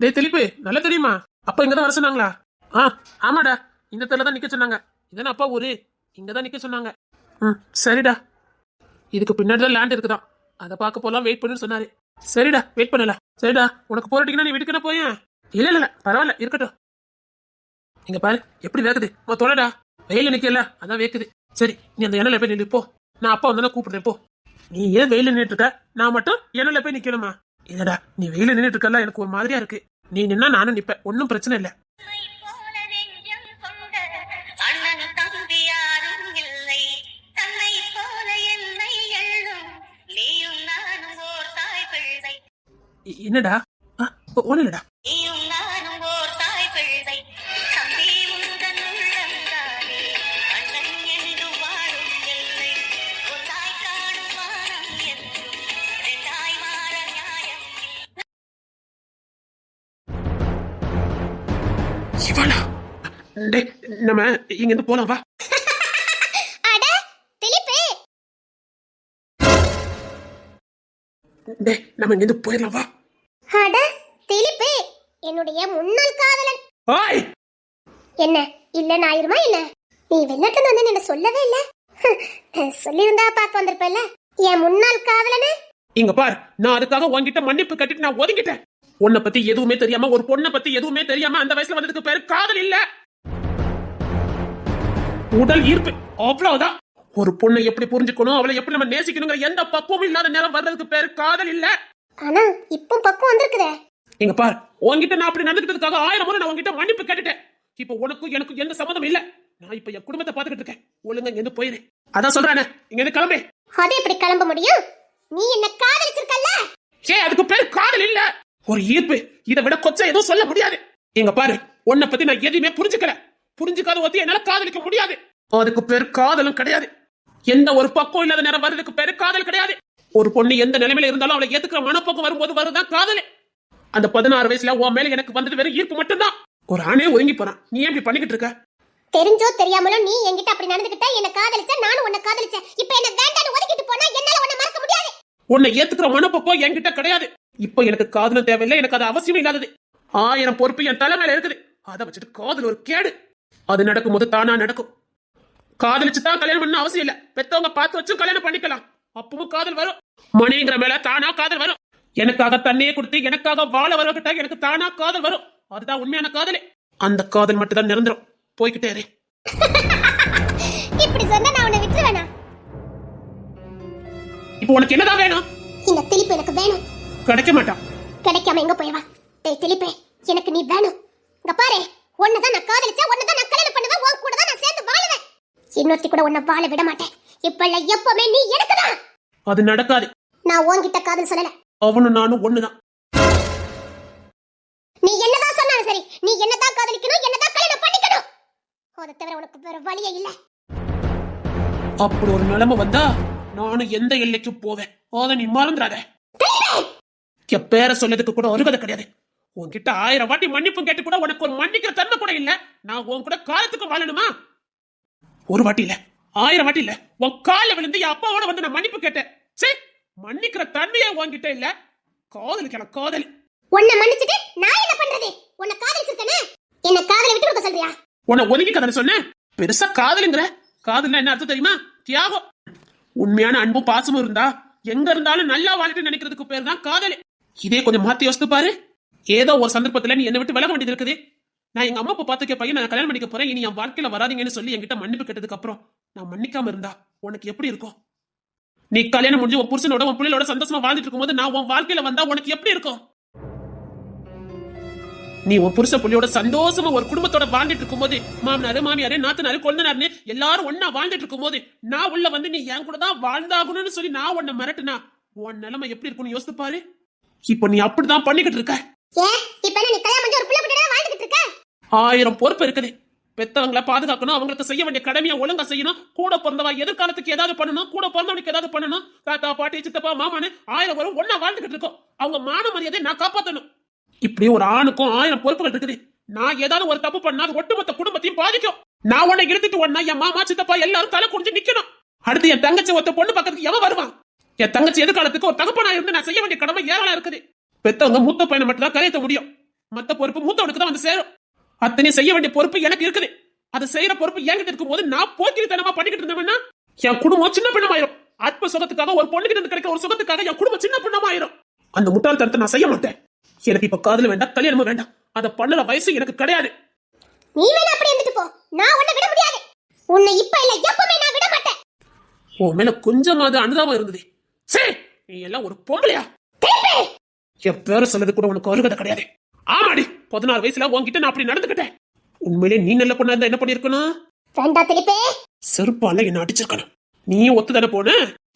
டேய் திலிப்பு, நல்லா தெரியுமா? அப்பா இங்கதான் வர சொன்னாங்களா? ஆ, ஆமாடா. இந்த தெருல தான் நிக்க சொன்னாங்க. இதானே அப்பா ஊரு. இங்கதான் நிக்க சொன்னாங்க. ம், சரிடா. இதுக்கு பின்னாடி தான் லேண்ட் இருக்குதான். அதை பார்க்க போலாம், வெயிட் பண்ணுன்னு சொன்னாரு. சரிடா, வெயிட் பண்ணல. சரிடா, உனக்கு போராட்டிங்கன்னா நீ வீட்டுக்கு போயேன். இல்ல இல்ல பரவாயில்ல, இருக்கட்டும். இங்க பாரு எப்படி வேக்குது. தோழடா, வெயில நிக்கல, அதான் வேக்குது. சரி, நீ அந்த எண்ணெயில போய் நின்று போ. நான் அப்பா வந்தாலும் கூப்பிடுறேன் போ. நீ ஏன் வெயில நின்றுட்டு இருக்க? நான் மட்டும் எண்ணெயில போய் நிக்கணுமா? இல்லடா, நீ வெயில நின்றுட்டு இருக்கல, எனக்கு ஒரு மாதிரியா இருக்கு. நீ நின்னா நானும் நிப்பேன், ஒன்னும் பிரச்சனை இல்ல. என்னடா? ஒண்ணு இல்லடா. சிவானா, டேய் நம்ம இங்க இருந்து போலாம் வா. அட திலிப்பு, டேய் நம்ம இங்க இருந்து போயிடலாம் வா. அட திலிப்பு, என்னுடைய முன்னாள் காதலன். ஓய், என்ன இல்லன்னு ஆயிருமா என்ன? நீ வெளிநாட்டுல வந்து என்ன சொல்லவே இல்ல. சொல்லியிருந்தா பார்க்க வந்திருப்பல. என் முன்னாள் காதலனே இங்க பார், நான் அதுக்காக உன்கிட்ட மன்னிப்பு கட்டிட்டு நான் ஒதுங்கிட்டேன். உன்னை பத்தி எதுவுமே தெரியாம, ஒரு பொண்ணை பத்தி எதுவுமே தெரியாம அந்த வயசுல வந்ததுக்கு பேரு காதல் இல்ல, உடல் ஈர்ப்பு, அவ்வளவுதான். ஒரு பொண்ணை எப்படி புரிஞ்சுக்கணும், அவளை எப்படி நம்ம நேசிக்கணுங்கிற எந்த பக்குவமும் இல்லாத நேரம் வர்றதுக்கு பேரு காதல் இல்ல. ஆனா இப்போ பக்கம் வந்திருக்குதே. இங்க பார், உன்கிட்ட நான் அப்படி நடந்துக்கிட்டதுக்காக 1000 முறை நான் உன்கிட்ட மன்னிப்பு கேட்டுட்டேன். இப்போ உனக்கும் எனக்கும் எந்த சம்மதம் இல்ல. நான் இப்ப என் குடும்பத்தை பாத்துக்கிட்டு இருக்கேன். ஒழுங்கா இங்க இருந்து போயிரு. அதான் சொல்றானே, இங்க இருந்து கிளம்பு. அது எப்படி கிளம்ப முடியும்? நீ என்ன காதலிச்சிருக்கல்ல. ஏ, அதுக்கு பேரு காதல் இல்ல, ஒரு ஈர்ப்பு. இதை விட கொச்சா எதுவும் சொல்ல முடியாது. இங்க பாரு, உன்னை பத்தி நான் எதுவுமே புரிஞ்சுக்கல. புரிஞ்சுக்காத ஒத்தி என்னால காதலிக்க முடியாது. அதுக்கு பேரு காதலும் கிடையாது. எந்த ஒரு பக்கம் இல்லாத நேரம் வர்றதுக்கு பேரு காதல் கிடையாது. ஒரு பொண்ணு எந்த நிலைமையில இருந்தாலும் அவளை ஏத்துக்கிற மனப்பக்கம் வரும்போது வருதான் காதல். அந்த 16 வயசுல உன் மேல எனக்கு வந்தது வெறும் ஈர்ப்பு மட்டும்தான். ஒரு ஆணே ஒதுங்கி போறான். நீ ஏன் இப்படி பண்ணிக்கிட்டு இருக்க? தெரிஞ்சோ தெரியாமலோ நீ என்கிட்ட அப்படி நடந்துக்கிட்ட. என்ன காதலிச்ச, நானும் உன்னை காதலிச்சேன். இப்போ என்ன வேண்டான்னு ஒதுக்கிட்டு போனா என்னால உன்னை மறக்க முடியாது. உன்னை ஏத்துக்கிற மனப்பக்கம் என்கிட்ட கிடையாது. இப்போ எனக்கு காதலும் தேவையில்லை, எனக்கு அது அவசியம் இல்லாதது. 1000 பொறுப்பு என் தலைமையில இருக்குது. அதை வச்சுட்டு காதல் ஒரு கேடு. அது நடக்கும் போது தானா நடக்கும். காதலிச்சு தான் கல்யாணம் பண்ண அவசியம் இல்ல. பெத்தவங்க பார்த்து வச்சு கல்யாணம் பண்ணிக்கலாம். அப்பவும் காதல் வரும். மணிங்கிற மேல தானா காதல் வரும். எனக்காக தண்ணியை கொடுத்து எனக்காக வாழ வரவிட்டா எனக்கு தானா காதல் வரும். அதுதான் உண்மையான காதலே. அந்த காதல் மட்டும் தான் நிரந்தரம். போய்கிட்டே இரு. இப்படி சொன்னா நான் உன்னை விட்டுருவேனா? இப்போ உனக்கு என்னதான் வேணும்? இந்த திலிப்பு எனக்கு வேணும். கிடைக்க மாட்டான். கிடைக்காம எங்க போயவா? டேய் திலிப்பே, எனக்கு நீ வேணும். இங்க பாரு, உன்னதான் நான் காதலிச்சேன், உன்னதான் நான் கல்யாணம் பண்ணுவேன், உன் கூட தான் நான் சேர்ந்து வாழுவேன். இன்னொருத்தி கூட உன்னை வாழ விட மாட்டேன். இப்ப இல்ல எப்பவுமே நீ எனக்குதான். அது நடக்காது. நான் உன்கிட்ட காதல் சொல்லல. அவனும் நானும் ஒண்ணுதான். நீ என்னதான் சொன்னாலும் சரி, நீ என்னதான் காதலிக்கணும், என்னதான் கல்யாணம் பண்ணிக்கணும். அதை தவிர உனக்கு வேற வழியே இல்ல. அப்படி ஒரு நிலைமை வந்தா நானும் எந்த எல்லைக்கு போவேன். அதை நீ மறந்துடாத. என் பேரை சொன்னதுக்கு கூட அருகதை கிடையாது. உன்கிட்ட 1000 வாட்டி மன்னிப்பும் கேட்டு கூட உனக்கு ஒரு மன்னிக்கிற தன்மை கூட இல்ல. நான் உன் கூட காலத்துக்கு வாழணுமா? ஒரு வாட்டி இல்ல, 1000 வாட்டி இல்ல, உன் கால விழுந்து என் அப்பாவோட வந்து நான் மன்னிப்பு கேட்டேன். சரி, மன்னிக்கிற தன்மையே உன்கிட்ட இல்ல. காதலிக்கலாம் காதலி. உன்னை மன்னிச்சிட்டு நான் என்ன பண்றது? உன்னை காதலிச்சிருக்கனே, என்ன காதலை விட்டு கொடுக்க சொல்றியா? உன்னை ஒதுக்கி கதை சொன்ன. பெருசா காதலுங்கிற. காதல்னா என்ன அர்த்தம் தெரியுமா? தியாகம். உண்மையான அன்பும் பாசமும் இருந்தா எங்க இருந்தாலும் நல்லா வாழ்க்கை நினைக்கிறதுக்கு பேர் தான் காதல். இதே கொஞ்சம் மாத்தி யோசித்து பாரு. ஏதோ ஒரு சந்தர்ப்பத்துல நீ என்னை விட்டு விலக வேண்டியது இருக்குது. நான் எங்க அம்மா அப்பா பார்த்துக்க பையன் நான் கல்யாணம் பண்ணிக்க போறேன், இனி என் வாழ்க்கையில வராதீங்கன்னு சொல்லி என்கிட்ட மன்னிப்பு கேட்டதுக்கு அப்புறம் நான் மன்னிக்காம இருந்தா உனக்கு எப்படி இருக்கும்? நீ கல்யாணம் முடிஞ்சு உன் புருஷனோட உன் பிள்ளையோட சந்தோஷமா வாழ்ந்துட்டு இருக்கும் போது நான் உன் வாழ்க்கையில வந்தா உனக்கு எப்படி இருக்கும்? நீ உன் புருஷ புள்ளியோட சந்தோஷமா ஒரு குடும்பத்தோட வாழ்ந்துட்டு இருக்கும் போது, மாமனாரு மாமியாரு நாத்தனாரு கொழுந்தனாருன்னு எல்லாரும் ஒன்னா வாழ்ந்துட்டு இருக்கும் போது நான் உள்ள வந்து நீ என் கூட தான் வாழ்ந்தாகணும்னு சொல்லி நான் உன்னை மிரட்டுனா உன் நிலைமை எப்படி இருக்கும்னு யோசித்து பாரு. இப்போ நீ அப்படிதான் பண்ணிக்கிட்டு இருக்க. ஏன் இப்ப நீ கல்யாணம் பண்ணி ஒரு புள்ள குட்டியோட வாழ்ந்துட்டு இருக்க? 1000 பொறுப்பு இருக்குது. பெத்தவங்களை பாதுகாக்கணும், அவங்களுக்கு செய்ய வேண்டிய கடமையை ஒழுங்கா செய்யணும். கூட பிறந்தவா எதிர்காலத்துக்கு ஏதாவது பண்ணணும், கூட பிறந்தவனுக்கு ஏதாவது பண்ணணும். தாத்தா பாட்டி சித்தப்பா மாமான்னு 1000 பேரும் ஒன்னா வாழ்ந்துகிட்டு இருக்கோம். அவங்க மான மரியாதை நான் காப்பாத்தணும். இப்படி ஒரு ஆணுக்கும் 1000 பொறுப்புகள் இருக்குது. நான் ஏதாவது ஒரு தப்பு பண்ணா அது ஒட்டுமொத்த குடும்பத்தையும் பாதிக்கும். நான் உன்னை இழுத்துட்டு ஒன்னா என் மாமா சித்தப்பா எல்லாரும் தலை குடிஞ்சு நிக்கணும். அடுத்து என் தங்கச்சி ஒருத்த பொண்ணு பக்கத்துக்கு எவன் வருவான்? என் தங்கச்சி எதிர்காலத்துக்கு ஒரு தகப்பனா இருந்து நான் செய்ய வேண்டிய கடமை ஏராளம் இருக்குது. பெத்தவங்க மூத்த பையனை மட்டும் தான் கரையத்த முடியும். மத்த பொறுப்பு மூத்தவனுக்கு தான் வந்து சேரும். அத்தனை செய்ய வேண்டிய பொறுப்பு எனக்கு இருக்குது. அதை செய்யற பொறுப்பு என்கிட்ட இருக்கும் போது நான் போக்கிரித்தனமா பண்ணிக்கிட்டு இருந்தேன்னா என் குடும்பம் சின்ன பின்னமாயிரும். அற்ப சுகத்துக்காக ஒரு பொண்ணுகிட்ட இருந்து கிடைக்கிற ஒரு சுகத்துக்காக என் குடும்பம் சின்ன பின்னமாயிரும். அந்த முட்டாள்தனத்தை நான் செய்ய மாட்டேன். எனக்கு இப்ப காதல் வேண்டாம், கல்யாணமும் வேண்டாம். அதை பண்ணுற வயசு எனக்கு கிடையாது. நீ வேணா அப்படி இருந்துட்டு போ, நான் உன்னை விட முடியாது. உன்னை இப்ப இல்ல எப்பவுமே நான் விட மாட்டேன். உன் மேல கொஞ்சமாவது அனுதாபம் இருந்தது. சரி, நீ எல்லாம் ஒரு பொம்பளையா? என் பேர சொல்லது கூட உனக்கு அருகதை கிடையாது. ஆமாடி, 16 வயசுல உன்கிட்ட நான் அப்படி நடந்துக்கிட்டேன். உண்மையிலே நீ நல்ல பொண்ணா இருந்தா என்ன பண்ணிருக்கணும்? வேண்டாம் திலிப்பே. செருப்பால என்ன அடிச்சிருக்கணும். நீ ஒத்துதானே போன.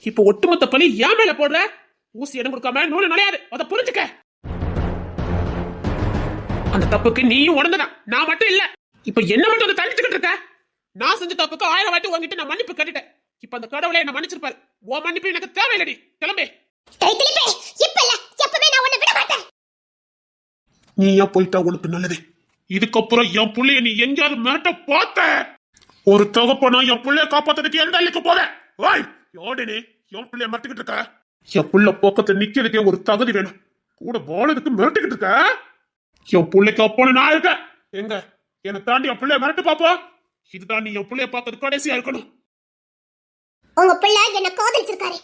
இப்ப ஒட்டுமொத்த பழி ஏன் மேல போடுற? ஊசி இடம் கொடுக்காம நூறு நுழையாது. அதை புரிஞ்சுக்க. அந்த தப்புக்கு நீயும் உணர்ந்ததான், நான் மட்டும் இல்ல. இப்ப என்ன மட்டும் அதை தள்ளிச்சுக்கிட்டு இருக்க? நான் செஞ்ச தப்புக்கு 1000 வாட்டி உங்ககிட்ட நான் மன்னிப்பு கட்டிட்டேன். இப்ப அந்த கடவுளை என்ன மன்னிச்சிருப்பாரு. உன் மன்னிப்பு எனக்கு தேவையில்லடி. கிளம்பே. நீ ஏன் போயிட்டா உனக்கு நல்லது. இதுக்கப்புறம் என் புள்ளைய நீ எங்கேயாவது மிரட்ட பார்த்த, ஒரு தகப்பனா என் புள்ளைய காப்பாத்துறதுக்கு எந்த அள்ளிக்கு போத? யோடனே என் புள்ளைய மிரட்டிக்கிட்டு இருக்க. என் புள்ள போக்கத்தை நிக்கிறதுக்கே ஒரு தகுதி வேணும். கூட வாழதுக்கு மிரட்டிக்கிட்டு இருக்க. என் புள்ளைக்கு அப்போன்னு நான் இருக்க. எங்க என்னை தாண்டி என் பிள்ளைய மிரட்டு பாப்பா. இதுதான் நீ என் புள்ளைய பார்க்கறது கடைசியா இருக்கணும். உங்க பிள்ளை என்ன காதலிச்சிருக்காரு.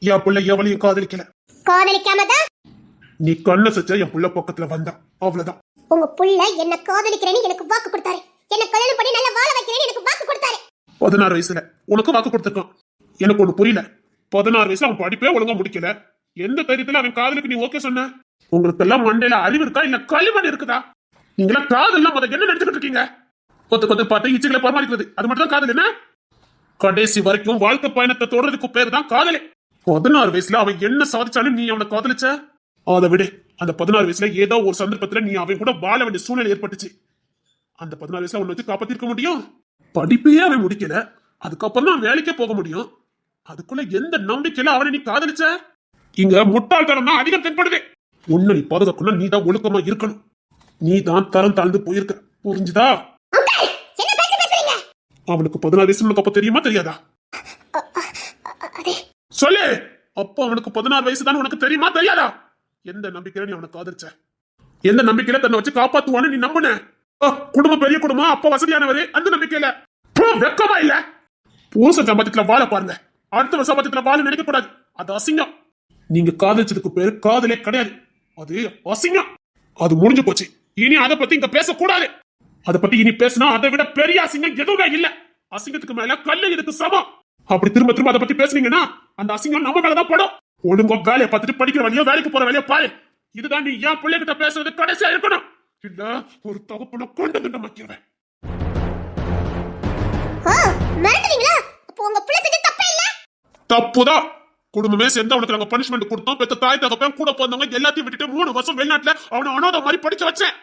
என் பிள்ளை எவளையும் காதலிக்கல. காதலிக்காமதான் நீ கண்ண சச்ச என் புள்ள பக்கத்துல வந்தா அவ்வளவுதான். உங்க புள்ள என்ன காதலிக்கிறேன்னு எனக்கு வாக்கு கொடுத்தாரு. என்ன கல்யாணம் பண்ணி நல்லா வாழ வைக்கிறேன்னு எனக்கு வாக்கு கொடுத்தாரு. 16 வயசுல உனக்கு வாக்கு கொடுத்திருக்கான். எனக்கு ஒண்ணு புரியல. 16 வயசுல அவன் படிப்பே ஒழுங்கா முடிக்கல. எந்த தைரியத்துல அவன் காதலுக்கு நீ ஓகே சொன்ன? உங்களுக்கு எல்லாம் மண்டையில அறிவு இருக்கா இல்ல களிமண் இருக்குதா? நீங்களா காதல்லாம் முதல்ல என்ன நினைச்சுக்கிட்டு இருக்கீங்க? கொத்து பார்த்து இச்சுகளை பராமரிக்கிறது அது மட்டும் தான் காதல் என்ன? கடைசி வரைக்கும் வாழ்க்கை பயணத்தை தொடர்றதுக்கு பேரு தான் காதலே. 16 வயசுல அவன் என்ன சாதிச்சாலும் நீ அவனை காதலிச்ச? அதை விட அந்த 16 வயசுல ஏதோ ஒரு சந்தர்ப்பத்துல நீ அவன் கூட வாழ வேண்டிய சூழ்நிலை ஏற்பட்டுச்சு. அந்த 16 வயசுல உன்னை வச்சு காப்பாத்திருக்க முடியும்? படிப்பையே அவன் முடிக்கல. அதுக்கப்புறம் தான் வேலைக்கே போக முடியும். அதுக்குள்ள எந்த நம்பிக்கையில அவனை நீ காதலிச்ச? இங்க முட்டாள்தனம் தான் அதிகம் தென்படுது. உன்னை நீ பாதுகாக்கணும். நீ தான் ஒழுக்கமா இருக்கணும். நீ தான் தரம் தாழ்ந்து போயிருக்க. புரிஞ்சுதா? அவனுக்கு 16 வயசு உனக்கு அப்ப தெரியுமா தெரியாதா? சொல்லு. அப்போ அவனுக்கு 16 வயசு தான் உனக்கு தெரியுமா தெரியாதா? எந்த நம்பிக்கையில நீ அவனை காதலிச்ச? எந்த நம்பிக்கையில தன்னை வச்சு காப்பாத்துவான்னு நீ நம்பின? குடும்பம் பெரிய குடும்பம், அப்ப வசதியானவரு, அந்த நம்பிக்கையில வெக்கமா இல்ல? புருஷ சம்பாத்தியத்துல வாழ பாருங்க. அடுத்த சம்பாத்தியத்துல வாழ நினைக்க கூடாது. அது அசிங்கம். நீங்க காதலிச்சதுக்கு பேரு காதலே கிடையாது. அது அசிங்கம். அது முடிஞ்சு போச்சு. இனி அதை பத்தி இங்க பேசக்கூடாது. அதை பத்தி இனி பேசினா அதை விட பெரிய அசிங்கம் எதுவுமே இல்ல. அசிங்கத்துக்கு மேல கல்லு இதுக்கு சமம். அப்படி திரும்ப திரும்ப அதை பத்தி பேசுனீங்கன்னா அந்த அசிங்கம் நம்ம மேலதான் படும். ஒழுங்கா வேலையை பார்த்துட்டு படிக்கிற வழியோ வேலைக்கு போற வேலையோ பாரு. இதுதான் நீ என் பிள்ளைகிட்ட பேசுறது கடைசியா இருக்கணும். இல்ல ஒரு தகப்பன கொண்டு வந்து மாக்கிறேன். தப்புதான். குடும்பமே சேர்ந்து அவனுக்கு நாங்க பனிஷ்மெண்ட் கொடுத்தோம். பெத்த தாய் தகப்பன் கூட போனவங்க எல்லாத்தையும் விட்டுட்டு 3 வருஷம் வெளிநாட்டுல அவனை அனாதை மாதிரி படிக்க வச்சேன்.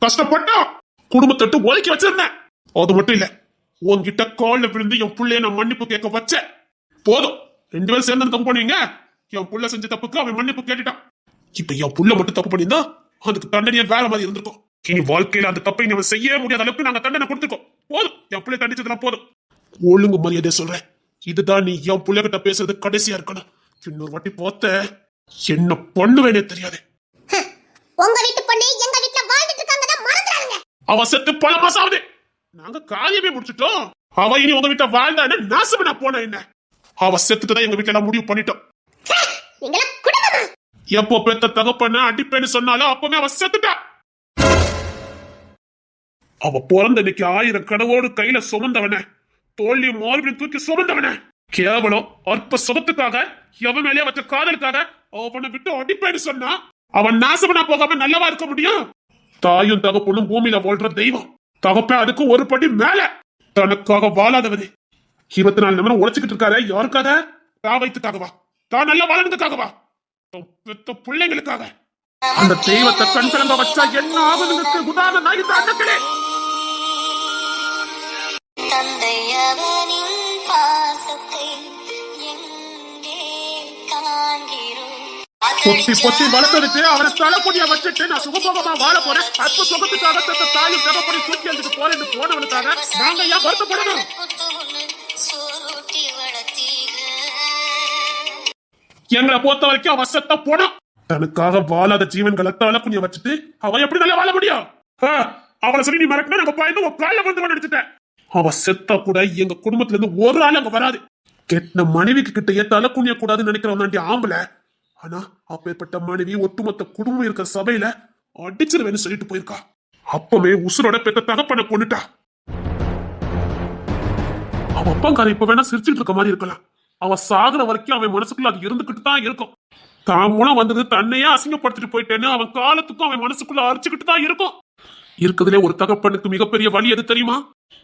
கஷ்டப்பட்டோம். குடும்பத்தட்டு ஒதுக்கி வச்சிருந்தேன். அது மட்டும் இல்ல, உன்கிட்ட கால்ல விழுந்து என் பிள்ளைய நான் மன்னிப்பு கேட்க வச்சேன். போதும், 2 பேரும் சேர்ந்து தப்பு பண்ணுவீங்க. என் புள்ள செஞ்ச தப்புக்கு அவன் மன்னிப்பு கேட்டுட்டான். இப்ப என் புள்ள மட்டும் தப்பு பண்ணியிருந்தா அதுக்கு தண்டனையே வேற மாதிரி இருந்திருக்கும். இனி வாழ்க்கையில அந்த தப்பை நம்ம செய்ய முடியாத அளவுக்கு நாங்க தண்டனை கொடுத்துருக்கோம். போதும், என் பிள்ளை தண்டிச்சதுலாம் போதும். ஒழுங்கு மரியாதை சொல்றேன். இதுதான் நீ என் புள்ள கிட்ட பேசுறது கடைசியா இருக்கணும். இன்னொரு வாட்டி பார்த்த என்ன பண்ணுவேனே தெரியாது. உங்க வீட்டு பொண்ணு எங்க வீட்ல வாழ்ந்துட்டு இருக்காங்கடா, மறந்துறாங்க. அவ செத்து பல மாசம் ஆகுது. நாங்க காரியமே முடிச்சிட்டோம். அவ இனி உங்க வீட்டை வாழ்ந்தா என்ன, நாசமா போன என்ன? அவ செத்துட்டுதான் எங்க வீட்டுல முடிவு பண்ணிட்டோம். எப்போ பெத்த தகப்பன அடிப்பேன்னு சொன்னாலும் அப்பவே அவ செத்துட்டா. அவ பிறந்த இன்னைக்கு 1000 கனவோடு கையில சுமந்தவன, தோல்வி மார்பின் தூக்கி சுமந்தவன, கேவலம் அற்ப சுகத்துக்காக எவன் மேலேயே வச்ச காதலுக்காக அவனை விட்டு அடிப்பேன்னு சொன்னா அவன் நாசமனா போகாம நல்லவா இருக்க முடியும்? தாயும் தகப்பனும் பூமியில வாழ்ற தெய்வம். தகப்ப அதுக்கு ஒரு படி மேல. தனக்காக வாழாதவனே 24 நிமிடம் உழைச்சுக்கிட்டு இருக்காரு. யாருக்காக? தான் வைத்துக்காகவா? தான் நல்லா வாழறதுக்காகவா? பெத்த பிள்ளைங்களுக்காக. அந்த தெய்வத்தை கண் கலங்க வச்சா என்ன ஆகுதுன்னு உதாரணம் நான் இந்த அண்ணக்களே. பொத்தி பொத்தி வளர்த்ததுக்கு அவனை தலைப்பொடிய வச்சுட்டு நான் சுகபோகமா வாழ போறேன். அற்ப சுகத்துக்காக தத்த தாயும் தகப்படி தூக்கி எழுதிட்டு போறேன்னு போனவனுக்காக நாங்க ஏன் வருத்தப்படணும்? எங்களை பொறுத்த வரைக்கும் அவன் செத்த போனோம். தனக்காக வாழாத ஜீவன்களை தலை குனிய வச்சுட்டு அவ எப்படி நல்லா வாழ முடியும்? அவளை சொல்லி நீ மறக்கணும், நாங்க பயந்து உன் காலில் வந்து நினைச்சிட்டேன். அவ செத்தா கூட எங்க குடும்பத்துல இருந்து ஒரு ஆள் அங்க வராது. கெட்ட மனைவிக்கு கிட்ட தலை குனிய கூடாதுன்னு நினைக்கிறவன் ஆம்பளை. ஆனா அப்பேற்பட்ட மனைவி ஒட்டுமொத்த குடும்பம் இருக்கிற சபையில அடிச்சிருவேன்னு சொல்லிட்டு போயிருக்கா. அப்பவே உசுரோட பெத்த தகப்பனை கொண்டுட்டா. அவ அப்பங்கார இப்ப வேணா சிரிச்சுட்டு இருக்க மாதிரி இருக்கலாம். அவ சாகுற வரைக்கும் அவன் மனசுக்குள்ள அது இருந்துகிட்டு தான் இருக்கும். தான் மூலம் வந்தது தன்னையே அசிங்கப்படுத்திட்டு போயிட்டேன்னு அவன் காலத்துக்கும் அவன் மனசுக்குள்ள அரிச்சுக்கிட்டு தான் இருக்கும். இருக்குதுலே ஒரு தகப்பனுக்கு மிகப்பெரிய வழி எது தெரியுமா?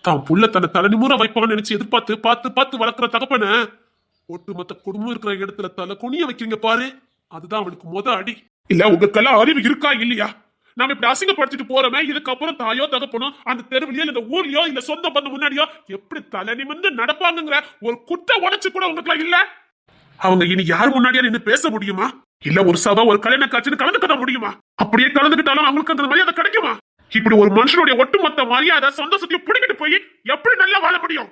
தான் புள்ள தன்னை தலைநிமுற வைப்பான்னு நினைச்சு எதிர்பார்த்து பார்த்து பார்த்து வளர்க்குற தகப்பன ஒட்டுமொத்த குடும்பம் இருக்கிற இடத்துல தலை குனிய வைக்கிறீங்க பாரு, அதுதான் அவனுக்கு முத அடி. இல்ல உங்களுக்கெல்லாம் அறிவு இருக்கா இல்லையா? நாம இப்படி அசிங்கப்படுத்திட்டு போறோமே, இதுக்கப்புறம் தாயோ தகப்பனோ அந்த தெருவிலையோ இந்த ஊர்லயோ இந்த சொந்த பந்த முன்னாடியோ எப்படி தலை நிமிர்ந்து நடப்பாங்கிற ஒரு குட்டை உடைச்சு கூட உங்களுக்கு இல்ல. அவங்க இனி யார் முன்னாடியா நின்று பேச முடியுமா? இல்ல ஒரு சபை ஒரு கல்யாண காட்சின்னு கலந்துக்கிட முடியுமா? அப்படியே கலந்துக்கிட்டாலும் அவங்களுக்கு அந்த மரியாதை கிடைக்குமா? இப்படி ஒரு மனுஷனுடைய ஒட்டுமொத்த மரியாதை சந்தோஷத்தையும் பிடிக்கிட்டு போய் எப்படி நல்லா வாழ முடியும்?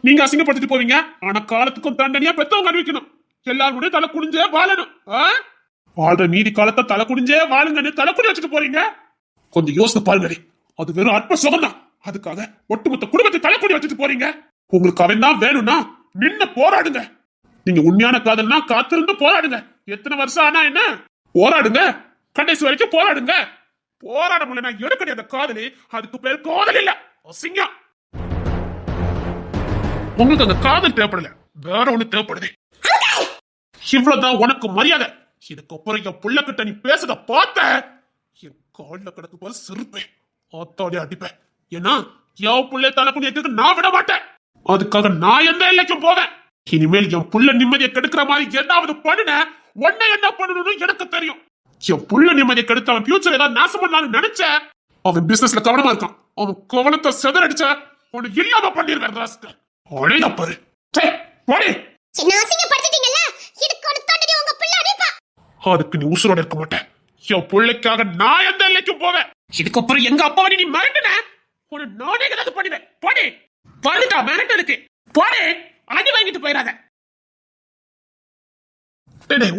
நீங்க அசிங்கப்படுத்திட்டு போவீங்க, ஆனா காலத்துக்கும் தண்டனையா பெத்தவங்க அறிவிக்கணும். எல்லாருடைய தலை குடிஞ்சே வாழணும். வாழ்ற மீதி காலத்தை தலை குடிஞ்சே வாழுங்கன்னு தலை குடி வச்சுட்டு போறீங்க. கொஞ்சம் யோசித்து பாருங்க, அது வெறும் அற்ப சுகம்தான். அதுக்காக ஒட்டுமொத்த குடும்பத்தை தலை குடி வச்சுட்டு போறீங்க. உங்களுக்கு அவன் தான் வேணும்னா நின்னு போராடுங்க. நீங்க உண்மையான காதல்னா காத்திருந்து போராடுங்க. எத்தனை வருஷம் ஆனா என்ன, போராடுங்க, கடைசி வரைக்கும் போராடுங்க. போராட முடியல எடுக்கடி அந்த காதலி, அதுக்கு பேர் காதல் இல்ல, அசிங்கம். உங்களுக்கு அந்த காதல் தேவைப்படல, வேற ஒண்ணு தேவைப்படுது. இவ்வளவுதான் உனக்கு மரியாதை. இதுக்கப்புறம் என் புள்ள கிட்ட நீ பேசுறத பார்த்த என் கால்ல கிடக்கு போல சிரிப்பேன், ஆத்தாடி அடிப்பேன். ஏன்னா என் புள்ள தலைக்குடியத்துக்கு நான் விட மாட்டேன். அதுக்காக நான் எந்த எல்லைக்கும் போவேன். இனிமேல் என் புள்ள நிம்மதியை கெடுக்கிற மாதிரி ஏதாவது பண்ணுன உன்னை என்ன பண்ணணும்னு எனக்கு தெரியும். என் புள்ள நிம்மதியை கெடுத்து அவன் ஃபியூச்சர் ஏதாவது நாசம் பண்ணலாம்னு நினைச்ச, அவன் பிசினஸ்ல கவனமா இருக்கான். அவன் கவனத்தை செதறடிச்ச உன்னை இல்லாம பண்ணிருவேன். பாரு அதுக்கு நீ உசுரோட இருக்க மாட்டேன். என் பிள்ளைக்காக நான் எந்த எல்லைக்கும் போவேன். இதுக்கப்புறம் எங்க அப்பாவை நீ மிரட்டுன உன்னை நானே ஏதாவது பண்ணுவேன். போடே வந்துட்டா மிரட்டலுக்கு, போடே அடி வாங்கிட்டு போயிடாத.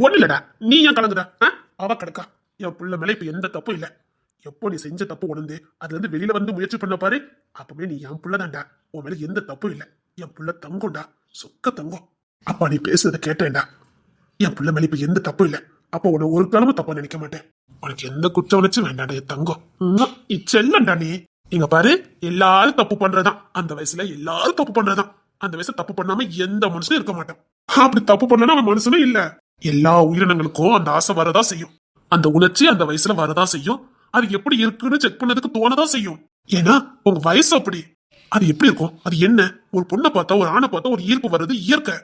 ஒண்ணு இல்லடா, நீ ஏன் கலங்குற? அவ கிடக்கா, என் புள்ள மேல இப்ப எந்த தப்பும் இல்ல. எப்போ நீ செஞ்ச தப்பு உணர்ந்து அதுல இருந்து வெளியில வந்து முயற்சி பண்ண பாரு, அப்பவே நீ என் புள்ளதான்டா. உன் மேல எந்த தப்பும் இல்ல. என் புள்ள தங்கம்டா, சொக்க தங்கம். அப்பா நீ பேசுறத கேட்டேன்டா. என் புள்ள மேல இப்ப எந்த தப்பும் இல்ல. அப்ப உன்னை ஒரு கிழமை தப்பா நினைக்க மாட்டேன். உனக்கு எந்த குற்றம் வச்சு வேண்டாண்டா என் தங்கம். செல்லண்டா நீ. இங்க பாரு, எல்லாரும் தப்பு பண்றதான். அந்த வயசுல எல்லாரும் தப்பு பண்றதான். அந்த வயசுல தப்பு பண்ணாம எந்த மனுஷனும் இருக்க மாட்டான். அப்படி தப்பு பண்ணா அவன் மனுஷனும் இல்ல. எல்லா உயிரினங்களுக்கும் அந்த ஆசை வரதா செய்யும். அந்த உணர்ச்சி அந்த வயசுல வரதா செய்யும். அது எப்படி இருக்குன்னு செக் பண்ணதுக்கு தோணதான் செய்யும். ஏன்னா உங்க வயசு அப்படி. அது எப்படி இருக்கும்? அது என்ன? ஒரு பொண்ணை பார்த்தா ஒரு ஆணை பார்த்தா ஒரு ஈர்ப்பு வர்றது இயற்கை.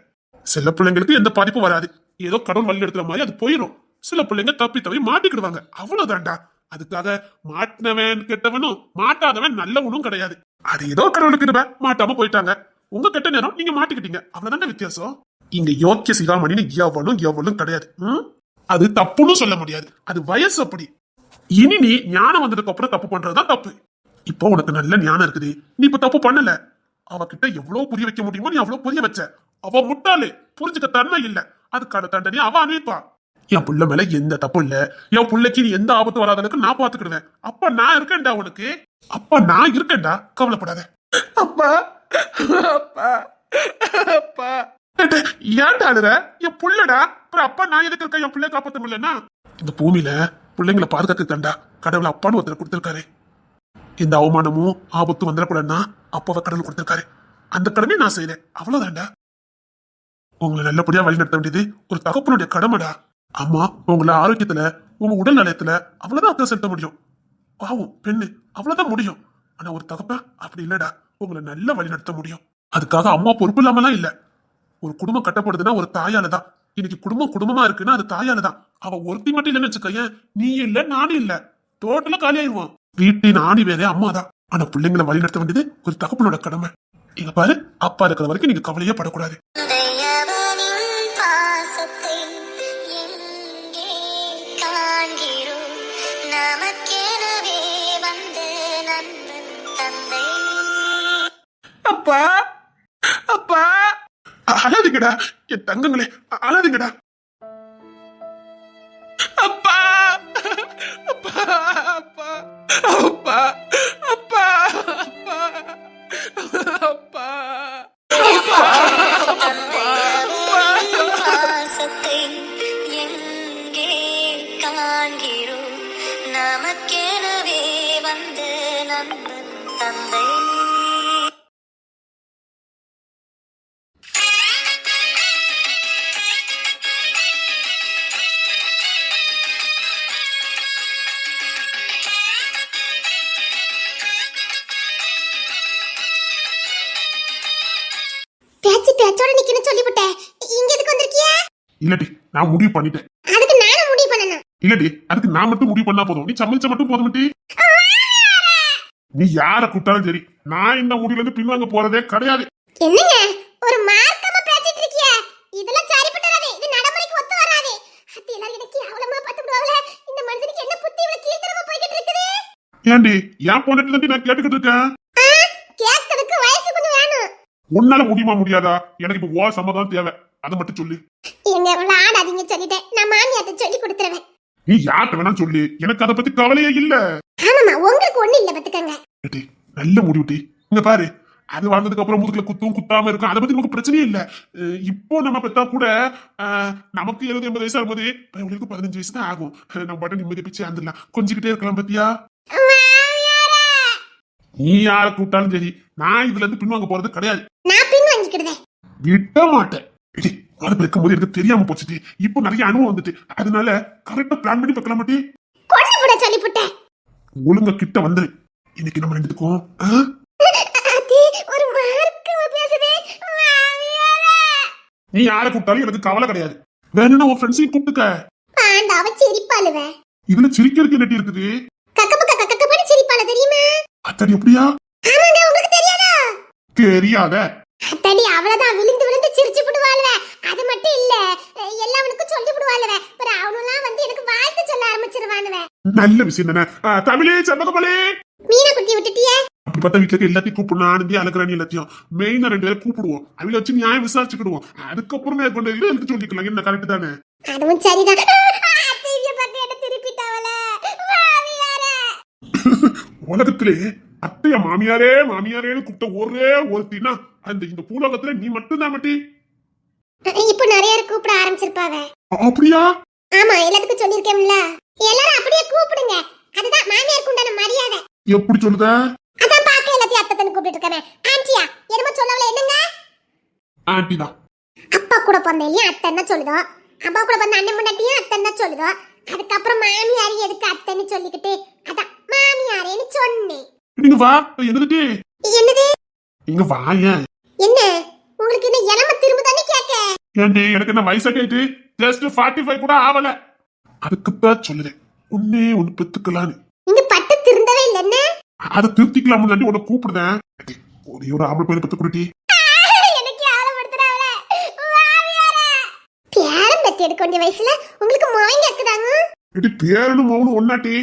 சில பிள்ளைங்களுக்கு எந்த பாதிப்பும் வராது. ஏதோ கடவுள் வழி எடுக்கிற மாதிரி அது போயிடும். சில பிள்ளைங்க தப்பி தவி மாட்டிக்கிடுவாங்க, அவ்வளவுதான்டா. அதுக்காக மாட்டினவன் கெட்டவனும் மாட்டாதவன் நல்லவனும் கிடையாது. அது ஏதோ கடவுளுக்கு இருப்ப மாட்டாம போயிட்டாங்க. உங்க கெட்ட நேரம் நீங்க மாட்டிக்கிட்டீங்க, அவ்வளவுதான்டா வித்தியாசம். இங்க யோக்கிய சிகாமணின்னு எவனும் கிடையாது. அது தப்புன்னு சொல்ல முடியாது. அது வயசு அப்படி. இனி நீ ஞானம் வந்ததுக்கு அப்புறம் தப்பு பண்றதுதான் தப்பு. இப்போ உனக்கு நல்ல ஞானம் இருக்குது, நீ இப்ப தப்பு பண்ணல. அவகிட்ட எவ்வளவு புரிய வைக்க முடியுமோ நீ அவ்வளவு புரிய வச்ச. அவ முட்டாளு, புரிஞ்சுக்க தன்மை இல்ல. அதுக்கான தண்டனை அவ அனுப்பிப்பா. என் புள்ள மேல எந்த தப்பும் இல்ல. என் புள்ளைக்கு நீ எந்த ஆபத்து வராதனுக்கு நான் பாத்துக்கிடுவேன். அப்ப நான் இருக்கேன்டா உனக்கு. அப்ப நான் இருக்கேன்டா, கவலைப்படாத. அப்பா அப்பா அப்பா ஏன்டா அழுற? என் புள்ளடா. அப்புறம் அப்பா நான் எதுக்கு இருக்கேன்? என் பிள்ளைய காப்பாத்த முடியலன்னா இந்த பூமியில பிள்ளைங்களை பாதுகாத்து தண்டா கடவுள் அப்பான்னு ஒருத்தர் கொடுத்திருக்காரு. இந்த அவமானமும் ஆபத்தும் வந்துடக்கூடாதுன்னா அப்பாவை கடவுள் கொடுத்திருக்காரு. அந்த கடமையை நான் செய்யறேன், அவ்வளவுதான்டா. உங்களை நல்லபடியா வழி நடத்த வேண்டியது ஒரு தகப்பனுடைய கடமைடா. அம்மா உங்களை ஆரோக்கியத்துல உங்க உடல் நலத்துல அவ்வளவுதான் அக்கறை செலுத்த முடியும். பாவம் பெண்ணு, அவ்வளவுதான் முடியும். ஆனா ஒரு தகப்ப அப்படி இல்லடா, உங்களை நல்ல வழி நடத்த முடியும். அதுக்காக அம்மா பொறுப்பு இல்லாமலாம் இல்ல. ஒரு குடும்பம் கட்டப்படுதுன்னா ஒரு தாயாலதான். இன்னைக்கு குடும்பமா இருக்குன்னா அது தாயாலதான். அவ ஒருத்தி மட்டும் இல்லைன்னு வச்சுக்கைய, நீ இல்ல நானும் இல்ல, டோட்டலா காலியாயிருவான். வீட்டின் ஆணி வேற அம்மாதான். ஆனா பிள்ளைங்களை வழி நடத்த வேண்டியது ஒரு தகப்பனோட கடமை. இங்க பாரு, அப்பா இருக்கிற வரைக்கும் நீங்க கவலையே படக்கூடாது. அப்பா அப்பா அழாதீங்கடா என் தங்கங்களே, அழாதீங்கடா. பேச்சோட நிக்கணும் சொல்லிவிட்டேன். இங்க எதுக்கு வந்திருக்கிய? இல்லடி நான் முடிவு பண்ணிட்டேன். அதுக்கு நானும் முடிவு பண்ணணும். இல்லடி அதுக்கு நான் மட்டும் முடிவு பண்ணா போதும், நீ சமைச்ச மட்டும் போதும். நீ யார கூப்பிட்டாலும் சரி, நான் இந்த முடிவுல இருந்து பின்வாங்க போறதே கிடையாது. என்னங்க ஒரு மார்க்கமா பேசிட்டு இருக்கிய? இதெல்லாம் சரிப்பட்டு வராது. இது நடைமுறைக்கு ஒத்து வராது. அது எல்லாரும் எனக்கு அவலமா பாத்துடுவாங்களே. இந்த மனுஷனுக்கு என்ன புத்தி இவ்வளவு கீழ்த்தரமா போய்கிட்டு இருக்குது? ஏண்டி என் பொண்ணுட்டு தான் நான் கேட்டுக்கிட்டு இருக்கேன். கேட்கறதுக்கு வயசு கொஞ்சம் வேணும். உன்னால முடியுமா முடியாதா? எனக்கு இப்ப ஓ சம்மதம் தேவை, அதை மட்டும் சொல்லு. எங்க விளையாடாதீங்க சொல்லிட்டேன். நான் மாமியார்ட்ட சொல்லி கொடுத்துருவேன். நீ யார்கிட்ட வேணா சொல்லு, எனக்கு அதை பத்தி கவலையே இல்ல. ஆமாமா உங்களுக்கு ஒண்ணு இல்ல பாத்துக்கங்க. நல்ல முடிவுட்டி. இங்க பாரு, அது வாழ்ந்ததுக்கு அப்புறம் முதுகுல குத்தும் குத்தாம இருக்கும், அதை பத்தி நமக்கு பிரச்சனையே இல்ல. இப்போ நம்ம பெத்தா கூட நமக்கு 70-80 வயசு ஆகும்போது உங்களுக்கு 15 வயசு தான் ஆகும். நம்ம பாட்டு நிம்மதி பிச்சு ஆந்துடலாம், கொஞ்சிக்கிட்டே இருக்கலாம். பத்தியா, நீ யார கூப்பிட்டாலும் சரி, நான் இதுல இருந்து பின்வாங்க போறது கிடையாது. நான் பின் வாங்கிக்கிடுவேன். விட மாட்டேன். அது இருக்கும்போது எனக்கு தெரியாம போச்சுட்டு, இப்போ நிறைய அனுபவம் வந்துட்டு, அதனால கரெக்டா பிளான் பண்ணி வைக்கலாம். மாட்டி கொண்டு கூட சொல்லிவிட்டேன். ஒழுங்க கிட்ட வந்துரு. இன்னைக்கு நம்ம ரெண்டுக்கும் ஒரு மார்க்கமா பேசுதே. நீ யார கூப்பிட்டாலும் எனக்கு கவலை கிடையாது. வேணும்னா உன் ஃப்ரெண்ட்ஸையும் கூப்பிட்டுக்க. ஆண்டாவ சிரிப்பாளுவ. இதுல சிரிக்கிறதுக்கு என்னட்டி இருக்குது? கக்கபக்க கக்கபக்க சிரிப்பாள தெரியுமா? அத்தடி அப்படியா? ஆமாங்க, உங்களுக்கு தெரியாதா? தெரியாத. அத்தடி அவளதான் விழுந்து விழுந்து சிரிச்சு விடுவாளுவ. அது மட்டும் இல்ல, எல்லாவனுக்கும் சொல்லி விடுவாளுவ. அப்புறம் அவனுலாம் வந்து எனக்கு வாழ்த்து சொல்ல ஆரம்பிச்சிருவானுவ. நல்ல விஷயம் தானே. தமிழே சண்முகமலே மீனா குட்டி விட்டுட்டியே. அப்படி பார்த்தா வீட்டுல எல்லாத்தையும் கூப்பிடணும். ஆனந்தி அழகிறானி எல்லாத்தையும் மெயினா 2 பேரும் கூப்பிடுவோம். அவளை வச்சு நியாயம் விசாரிச்சுக்கிடுவோம். அதுக்கப்புறம் மேற்கொண்டு எனக்கு சொல்லிக்கலாம். என்ன கரெக்ட் தானே? அதுவும் சரிதான். அத்தைய பக்கம் என்ன திருப்பிட்டாவல. மாமியாரே. உலகத்திலே அத்தைய மாமியாரே மாமியாரேன்னு கூப்பிட்ட ஒரே ஒருத்தினா அந்த இந்த பூலோகத்துல நீ மட்டும்தான். மாட்டி இப்போ நிறைய பேர் கூப்பிட ஆரம்பிச்சிருப்பாங்க. அப்படியா? ஆமா, எல்லாத்துக்கும் சொல்லிருக்கேன்ல. எல்லாரும் அப்படியே கூப்பிடுங்க. அதுதான் மாமியாருக்கு உண்டான மரியாதை. எப்படி சொல்லுத? அதான் பாக்க எல்லாத்தையும் அத்தை கூப்பிட்டு இருக்கேன். ஆன்ட்டியா என்னமோ சொல்லவல என்னங்க? ஆன்ட்டி தான். அப்பா கூட பிறந்தையும் அத்தைன்னு தான் சொல்லுதோ, அப்பா கூட பிறந்த அண்ணன் முன்னாடியும் அத்தைன்னு தான் சொல்லுதோ. அதுக்கப்புறம் மாமியாரி எதுக்கு அத்தைன்னு சொல்லிக்கிட்டு, அதான் மாமியாரேன்னு சொன்னேன். நீங்க வா. என்னது என்னது? இங்க வாங்க. என்ன உங்களுக்கு என்ன இளம திரும்ப தானே கேட்க? ஏண்டி எனக்கு என்ன வயசாயிட்டு? ஜஸ்ட் 45 கூட ஆவல. அதுக்குத்தான் சொல்லுறேன், ஒன்னே ஒண்ணு பெத்துக்கலான்னு. நீங்க பட்டு திருந்தவே இல்ல. என்ன அதை திருத்திக்கலாம் உன்னை கூப்பிடுறேன். ஒரே ஒரு ஆம்பளை பையனை பெத்து குடுட்டி. எனக்கு ஆளப்படுத்துறாவல. மாமியாரே பேரம் பெத்து எடுக்க வேண்டிய வயசுல உங்களுக்கு மோவங்க இருக்குதாங்க. எடி பேரனும் மௌனும் ஒன்னாட்டி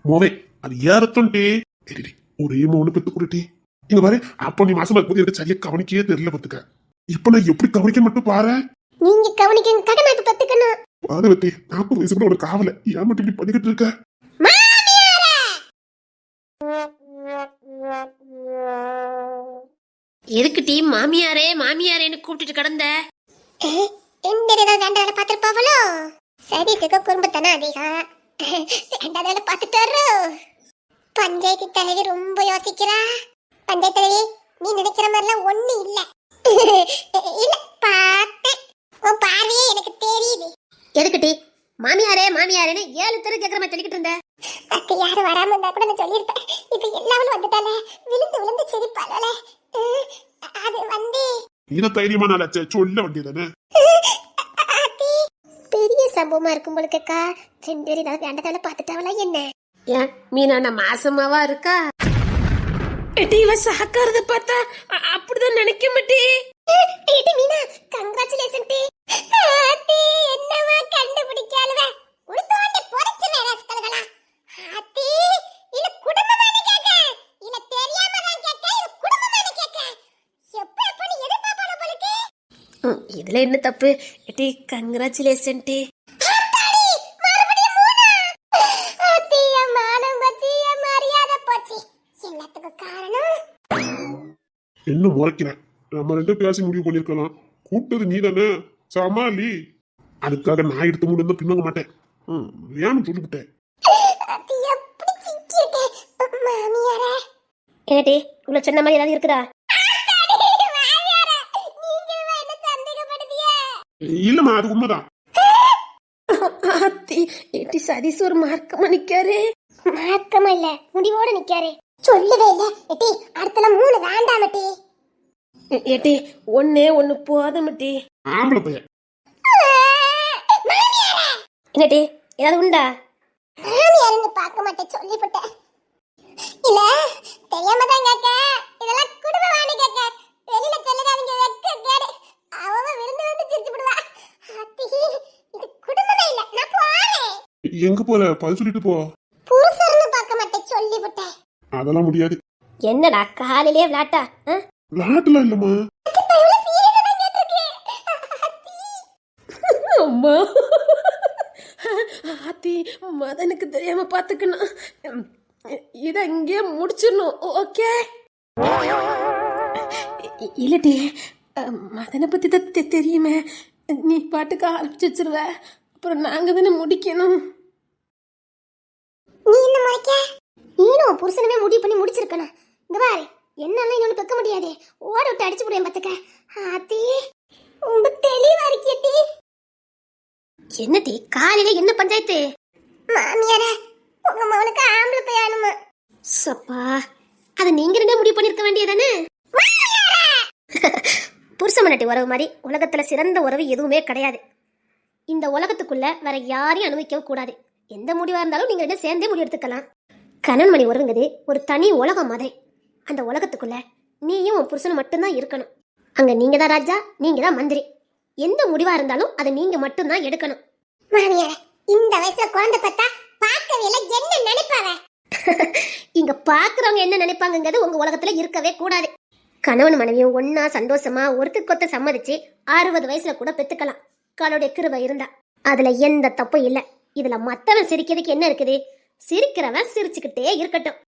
மோவே அது ஏறத்தோன்டி. ஒரே மௌனு பெத்து குடுட்டி. இங்க பாரு, அப்போ நீ மாசமா இருக்கும்போது எனக்கு சரியா கவனிக்கவே தெரியல. பத்துக்க இப்ப நான் எப்படி கவனிக்க மட்டும் பாரு. நீங்க கவனிக்கிறதுக்காக நான் இப்ப பெத்துக்கணும். பாரு வெட்டி, 40 வயசு கூட ஒரு காவல ஏன் மட்டும் இப்படி பண்ணிக்கிட்டு இருக்க? எதுக்கு டீ மாமியாரே மாமியாரேன்னு கூப்பிட்டுட்டு கிடந்த? ரெண்டாவது பாத்துருப்பாவளோ. சரி குடும்பத்தானே அதிகம். ரெண்டாவது பாத்துட்டு வர்றோம். பஞ்சாயத்து தலைவி ரொம்ப யோசிக்கிறா. பஞ்சாயத்து தலைவி, நீ நினைக்கிற மாதிரிலாம் ஒண்ணு இல்ல. இல்ல பார்த்தேன், உன் பார்வையே எனக்கு தெரியுது. எதுக்கு டீ மாமியாரே மாமியாரேன்னு 7 தெரு கேக்குற மாதிரி சொல்லிக்கிட்டு இருந்த? அத்தை யாரும் வராம இருந்தா கூட நான் சொல்லியிருப்பேன். இப்ப எல்லாரும் வந்துட்டால விழுந்து விழுந்து சிரிப்பாளே. அது வந்து இத தைரியமா நான் சொல்ல வேண்டியதானே. பெரிய சம்பவமா இருக்கும் போலுக்கா. 2 பேரும் ஏதாவது வேண்டதால பாத்துட்டாவளா என்ன? ஏன் மீனா மாசமாவா இருக்கா? எட்டி இவ சாக்காரத பார்த்தா அப்படிதான் நினைக்க மாட்டே. ஏடி மீனா, கங்க்ராச்சுலேஷன் டி. ஆத்தி என்னமா கண்டுபிடிச்சாலுவே. உடுதோண்டி பொரிச்சமே ரஸ்கல்களா. ஆத்தி இல்ல குடும்பமானே கேக்க. இல்ல தெரியாம தான் கேக்க. இது குடும்பமானே கேக்க. எப்ப நீ எதிர்பார்ப்பான போலுக்கு? இதுல என்ன தப்பு? எட்டி கங்க்ராச்சுலேஷன் டி. ஆத்தாடி மறுபடியும் மூணா. ஆத்தி மானம் பத்தி மரியாதை போச்சு. எல்லாத்துக்கும் காரணம் என்ன முறைக்கிறேன்? நம்ம 2 பேசி முடிவு பண்ணிருக்கலாம். கூப்பிட்டது நீ தானே, சமாளி. அதுக்காக நான் எடுத்து முடிவு பின்னாங்க மாட்டேன். ஏன்னு சொல்லிவிட்டேன். அது எப்படி சிக்கிட்டே மாமியாரே. என்னடி உள்ள சொன்ன மாதிரி ஏதாவது இருக்குதா? இல்லம்மா, அது உண்மைதான். ஆத்தி எட்டி சதீஷ் ஒரு மார்க்கமா நிக்காரு. மார்க்கமா இல்ல, முடிவோட நிக்காரு. சொல்லவே இல்ல எட்டி, அடுத்தல 3 வேண்டாம் எட்டி. ஏட்டி ஒன்னே ஒண்ணு போதும் டி. ஆம்பளை பையன். என்னடி ஏதாவது உண்டா? மாமியாருன்னு பார்க்க மாட்டேன் சொல்லிவிட்டேன். இல்ல தெரியாம தான் கேக்க. இதெல்லாம் குடும்ப வாணி கேக்க. வெளியில செல்லறாங்க வெக்க கேடு. அவ விருந்து வந்து சிரிச்சு விடுவா. அத்தி இது குடும்பமே இல்ல. நான் போறேன். எங்க போல பதில் சொல்லிட்டு போ. புருஷர்னு பார்க்க மாட்டேன் சொல்லிவிட்டேன். அதெல்லாம் முடியாது. என்னடா காலையிலே விளாட்டா? விளையாட்டுலாம் இல்லம்மா. அம்மா ஆத்தி மதனுக்கு தெரியாம பாத்துக்கணும். இத இங்கே முடிச்சிடணும். ஓகே இல்லடி மதனை பத்தி தான் தெரியுமே. நீ பாட்டுக்கு ஆரம்பிச்சு வச்சிருவ. அப்புறம் நாங்க தானே முடிக்கணும். நீ என்ன மறைக்க? நீனும் புருஷனவே முடிவு பண்ணி முடிச்சிருக்கணும். இங்க பாரு என்னால இன்னொன்னு பெக்க முடியாது. ஓட விட்டு அடிச்சு போடுவேன் பாத்துக்க. ஆத்தி ரொம்ப தெளிவா இருக்கியட்டி. என்னடி காலையில என்ன பஞ்சாயத்து? மாமியாரே உங்க மகனுக்கு ஆம்பளை பையனுமா? சப்பா அது நீங்க ரெண்டே முடிவு பண்ணிருக்க வேண்டியதானே? புருஷ மனட்டி உறவு மாதிரி உலகத்துல சிறந்த உறவு எதுவுமே கிடையாது. இந்த உலகத்துக்குள்ள வேற யாரையும் அனுபவிக்கவும் கூடாது. எந்த முடிவா இருந்தாலும் நீங்க ரெண்டு சேர்ந்தே முடிவு எடுத்துக்கலாம். கணவன் மணி உறவுங்கிறது ஒரு தனி உலகம் மாதிரி. அந்த உலகத்துக்குள்ள நீயும் உன் புருஷனும் மட்டும்தான் இருக்கணும். அங்க நீங்க தான் ராஜா, நீங்க தான் மந்திரி. எந்த முடிவா இருந்தாலும் அதை நீங்க மட்டும்தான் எடுக்கணும். மாமியாரே இந்த வயசுல குழந்தை பார்த்தா பார்க்கவே இல்ல என்ன நினைப்பாவ? இங்க பாக்குறவங்க என்ன நினைப்பாங்கிறது உங்க உலகத்துல இருக்கவே கூடாது. கணவன் மனைவியும் ஒன்னா சந்தோஷமா ஒருத்தருக்கொத்த சம்மதிச்சு 60 வயசுல கூட பெத்துக்கலாம். கடவுளுடைய கிருபை இருந்தா அதுல எந்த தப்பும் இல்ல. இதுல மத்தவன் சிரிக்கிறதுக்கு என்ன இருக்குது? சிரிக்கிறவன் சிரிச்சுக்கிட்டே இருக்கட்டும்.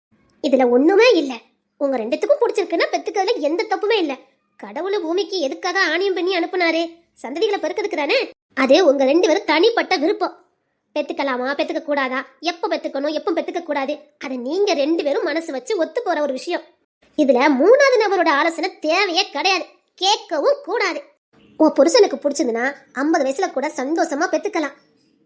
இதுல ஒண்ணுமே இல்ல. உங்க ரெண்டுத்துக்கும் பிடிச்சிருக்குன்னா பெத்துக்கிறதுல எந்த தப்புமே இல்ல. கடவுளை பூமிக்கு எதுக்காக ஆணியம் பண்ணி அனுப்புனாரு? சந்ததிகளை பெருக்கிறதுக்கு தானே. அது உங்க 2 பேரும் தனிப்பட்ட விருப்பம். பெத்துக்கலாமா பெத்துக்க கூடாதா, எப்ப பெத்துக்கணும் எப்ப பெத்துக்க கூடாது, அது நீங்க 2 பேரும் மனசு வச்சு ஒத்து போற ஒரு விஷயம். இதுல 3வது நபரோட ஆலோசனை தேவையே கிடையாது, கேட்கவும் கூடாது. உன் புருஷனுக்கு பிடிச்சதுன்னா 50 வயசுல கூட சந்தோஷமா பெத்துக்கலாம்.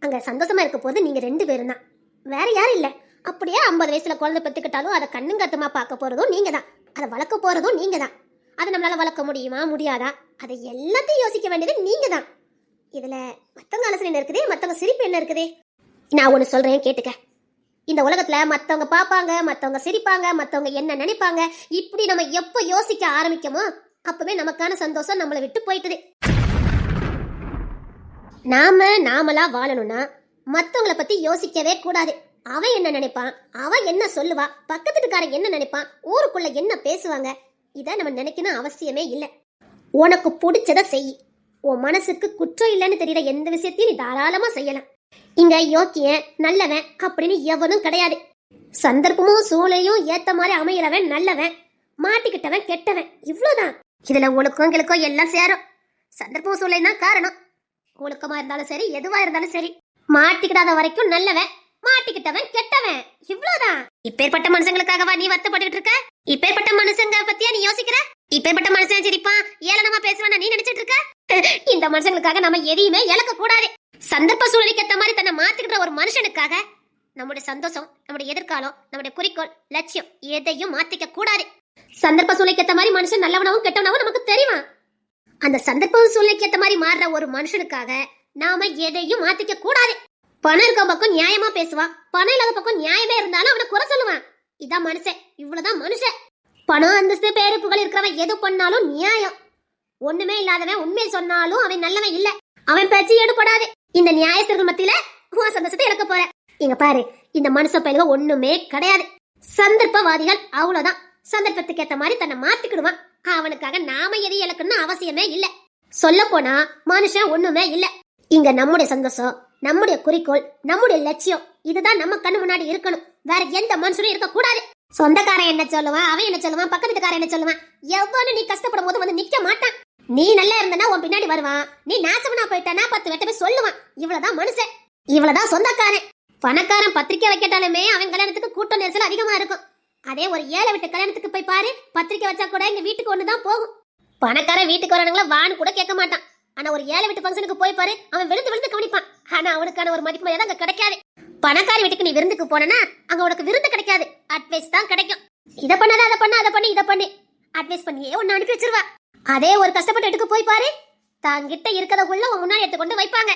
அங்க சந்தோஷமா இருக்க போது நீங்க 2 பேரும் தான், வேற யாரும் இல்ல. அப்படியே 50 வயசுல குழந்தை பெத்துக்கிட்டாலும் அதை கண்ணுங்கத்தமா பார்க்க போறதும் நீங்க தான், அதை வளர்க்க போறதும் நீங்க தான். அதை நம்மளால வளர்க்க முடியுமா முடியாதா அதை எல்லாத்தையும் யோசிக்க வேண்டியது நீங்க தான். இதுல மத்தவங்க ஆலோசனை என்ன இருக்குது, மத்தவங்க சிரிப்பு என்ன இருக்குது? நான் ஒண்ணு சொல்றேன் கேட்டுக்க. இந்த உலகத்துல மத்தவங்க பாப்பாங்க, மத்தவங்க சிரிப்பாங்க, மத்தவங்க என்ன நினைப்பாங்க, இப்படி நம்ம எப்ப யோசிக்க ஆரம்பிக்கமோ அப்பவே நமக்கான சந்தோஷம் நம்மளை விட்டு போயிட்டுது. நாமளா வாழணும்னா மத்தவங்கள பத்தி யோசிக்கவே கூடாது. அவன் என்ன நினைப்பான், அவன் என்ன சொல்லுவா, பக்கத்துக்காரன் என்ன நினைப்பான், ஊருக்குள்ள என்ன பேசுவாங்க, இதை நம்ம நினைக்கணும் அவசியமே இல்லை. உனக்கு பிடிச்சத செய். உன் மனசுக்கு குற்றம் இல்லைன்னு தெரியற எந்த விஷயத்தையும் நீ தாராளமா செய்யலாம். இங்க யோக்கியன் நல்லவன் அப்படின்னு எவனும் கிடையாது. சந்தர்ப்பமும் சூழலையும் ஏத்த மாதிரி அமைகிறவன் நல்லவன், மாட்டிக்கிட்டவன் கெட்டவன், இவ்வளவுதான். இதுல ஒழுக்கம் கிழக்கம் எல்லாம் சேரும். சந்தர்ப்பம் சூழலை தான் காரணம். ஒழுக்கமா இருந்தாலும் சரி, எதுவா இருந்தாலும் சரி, மாட்டிக்கிடாத வரைக்கும் நல்லவன், மாட்டிக்கிட்டவன் கெட்டவன், இவ்வளவுதான். இப்பேற்பட்ட மனுஷங்களுக்காகவா நீ வருத்தப்பட்டு இருக்க? இப்பேற்பட்ட மனுஷங்க பத்தியா நீ யோசிக்கிற? இப்பேற்பட்ட மனுஷன் சிரிப்பான் ஏளனமா பேசுவான் நீ நினைச்சிட்டு இருக்க? இந்த மனுஷங்களுக்காக நம்ம எதையுமே இழக்க கூடாது. சந்தர்ப்ப சூழ்நிலைக்கு ஏத்த மாதிரி தன்னை மாத்திக்கிற ஒரு மனுஷனுக்காக நம்முடைய சந்தோஷம், நம்முடைய எதிர்காலம், நம்முடைய குறிக்கோள், லட்சியம் எதையும் மாத்திக்க கூடாது. சந்தர்ப்ப சூழ்நிலைக்கு ஏத்த மாதிரி மனுஷன் நல்லவனவும் கெட்டவனவும் நமக்கு தெரியுமா? அந்த சந்தர்ப்ப சூழ்நிலைக்கு ஏத்த மாதிரி மாறுற ஒரு மனுஷனுக்காக நாம எதையும் மாத்திக்க கூடாது. பணம் இருக்க பக்கம் நியாயமா பேசுவான், பணம் இல்லாத பக்கம் நியாயமே இருந்தாலும் அவனை குறை சொல்லுவான். இதான் மனுஷன், இவ்வளவுதான் மனுஷன். பணம் அந்தஸ்து பேரு புகழ் இருக்கிறவன் எது பண்ணாலும் நியாயம். ஒண்ணுமே இல்லாதவன் உண்மை சொன்னாலும் அவன் நல்லவன் இல்ல, அவன் பேச்சு எடுபடாது. இந்த நியாயத்திற்கு மத்தியில உன் சந்தோஷத்தை இழக்க போற. இங்க பாரு, இந்த மனுஷ பயிலுக ஒண்ணுமே கிடையாது, சந்தர்ப்பவாதிகள், அவ்வளவுதான். சந்தர்ப்பத்துக்கு ஏத்த மாதிரி தன்னை மாத்திக்கிடுவான். அவனுக்காக நாம எதையும் இழக்கணும்னு அவசியமே இல்ல. சொல்ல போனா மனுஷன் ஒண்ணுமே இல்ல. இங்க நம்முடைய சந்தோஷம், நம்முடைய குறிக்கோள், நம்முடைய லட்சியம் இதுதான் நம்ம கண்ணு முன்னாடி இருக்கணும். வேற எந்த மனுஷனும் இருக்க கூடாது. சொந்தக்காரன் என்ன சொல்லுவான், அவன் என்ன சொல்லுவான், பக்கத்துக்காரன் என்ன சொல்லுவான், எவ்வளவு நீ கஷ்டப்படும் போது வந்து நிக்க மாட்டான். நீ நல்லா இருந்தனா உன் பின்னாடி வருவான், நீ நாசமனா போயிட்டானா 10 வெட்டமே சொல்லுவான். இவ்வளவுதான் மனுஷன், இவ்வளவுதான் சொந்தக்காரன். பணக்காரன் பத்திரிக்கை வைக்கட்டாலுமே அவன் கல்யாணத்துக்கு கூட்டம் நெரிசல் அதிகமா இருக்கும். அதே ஒரு ஏழை வீட்டு கல்யாணத்துக்கு போய் பாரு, பத்திரிக்கை வச்சா கூட எங்க வீட்டுக்கு ஒண்ணுதான் போகும். பணக்காரன் வீட்டுக்கு வரவங்கள வான்னு கூட கேட்க மாட்டான். ஆனா ஒரு ஏழை வீட்டு ஃபங்க்ஷனுக்கு போய் பாரு, அவன் விருந்து விருந்து கவனிப்பான். ஆனா அவனுக்கான ஒரு மதிப்பு மரியாதை அங்க கிடைக்காது. பணக்காரி வீட்டுக்கு நீ விருந்துக்கு போனா அங்க உனக்கு விருந்து கிடைக்காது, அட்வைஸ் தான் கிடைக்கும். இதை பண்ணாத, அதை பண்ண, அதை பண்ணி, இதை பண்ணி அட்வைஸ் பண்ணியே ஒன்னு அனுப்பி வச்சிருவா. அதே ஒரு கஷ்டப்பட்ட வீட்டுக்கு போய் பாரு, தாங்கிட்ட இருக்கிறதுக்குள்ள உன் முன்னாடி எடுத்து கொண்டு வைப்பாங்க.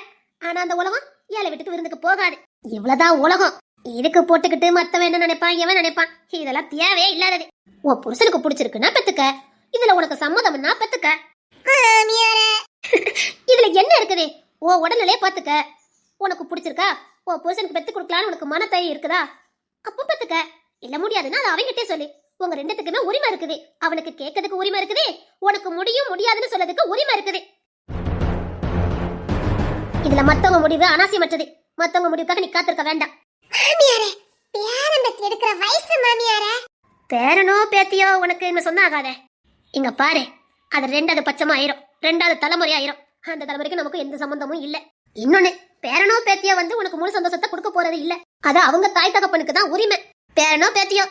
ஆனா அந்த உலகம் ஏழை வீட்டுக்கு விருந்துக்கு போகாது. இவ்வளவுதான் உலகம். இதுக்கு போட்டுக்கிட்டு மத்தவன் என்ன நினைப்பான், எவன் நினைப்பான், இதெல்லாம் தேவையே இல்லாதது. உன் புருஷனுக்கு பிடிச்சிருக்குன்னா பெத்துக்க, இதுல உனக்கு சம்மதம்னா பெத்துக்க. இதுல என்ன இருக்குது? உன் உடல்நிலையே பாத்துக்க. உனக்கு பிடிச்சிருக்கா, உன் புருஷனுக்கு பெத்து கொடுக்கலான்னு உனக்கு மனத்தை இருக்குதா, அப்ப பெத்துக்க. இல்ல முடியாதுன்னா அது அவங்கிட்டே சொல்லு. உங்க ரெண்டுத்துக்குமே உரிமை இருக்குது. அவனுக்கு கேட்கறதுக்கு உரிமை இருக்குது, உனக்கு முடியும் முடியாதுன்னு சொல்றதுக்கு உரிமை இருக்குது. இதுல மத்தவங்க முடிவு அனாவசியமற்றது. மத்தவங்க முடிவுக்காக நீ காத்திருக்க வேண்டாம். மாமியாரே, பேரன் பேத்தி எடுக்கிற வயசு மாமியாரே. பேரனோ பேத்தியோ உனக்கு என்ன சொன்ன ஆகாத. இங்க பாரு, அது ரெண்டாவது பட்சமா ஆயிரும், ரெண்டாவது தலைமுறை ஆயிரும். அந்த தலைமுறைக்கு நமக்கு எந்த சம்பந்தமும் இல்ல. இன்னொன்னு, பேரனோ பேத்தியோ வந்து உனக்கு முழு சந்தோஷத்தை கொடுக்க போறது இல்ல. அது அவங்க தாய் தகப்பனுக்கு தான் உரிமை. பேரனோ பேத்தியோ